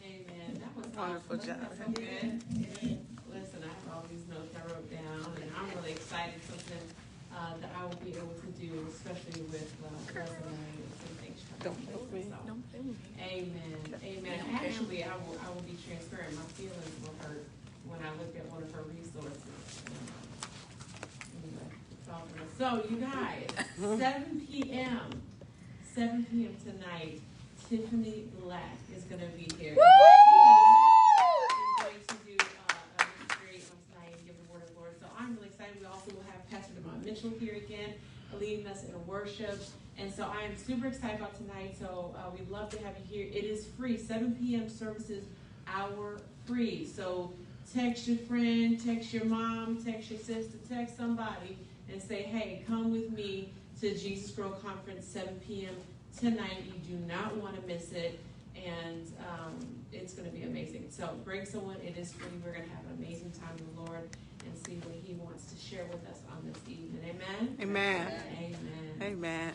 Speaker 1: Amen. That was
Speaker 7: Wonderful
Speaker 1: awesome.
Speaker 7: job.
Speaker 1: Wasn't that so good? Listen, I have all these notes I wrote down, and I'm really excited, something that I will be able to do, especially with resumes and things.
Speaker 7: Don't make me.
Speaker 1: So,
Speaker 7: Don't make me.
Speaker 1: Amen. Amen. Actually, I will be transparent. My feelings were hurt when I looked at one of her resources. Anyway, it's all good. So, you guys, 7 p.m. tonight, Tiffany Black is going to be here. She is going to do a ministry on tonight and give the word of the Lord. So I'm really excited. We also will have Pastor Devon Mitchell here again, leading us in worship. And so I am super excited about tonight. So we'd love to have you here. It is free. 7 p.m. services, hour free. So text your friend, text your mom, text your sister, text somebody and say, hey, come with me to Jesus Grow Conference, 7 p.m. tonight. You do not want to miss it. And it's going to be amazing. So bring someone. It is free. We're going to have an amazing time with the Lord and see what he wants to share with us on this evening. Amen?
Speaker 7: Amen.
Speaker 1: Amen.
Speaker 7: Amen.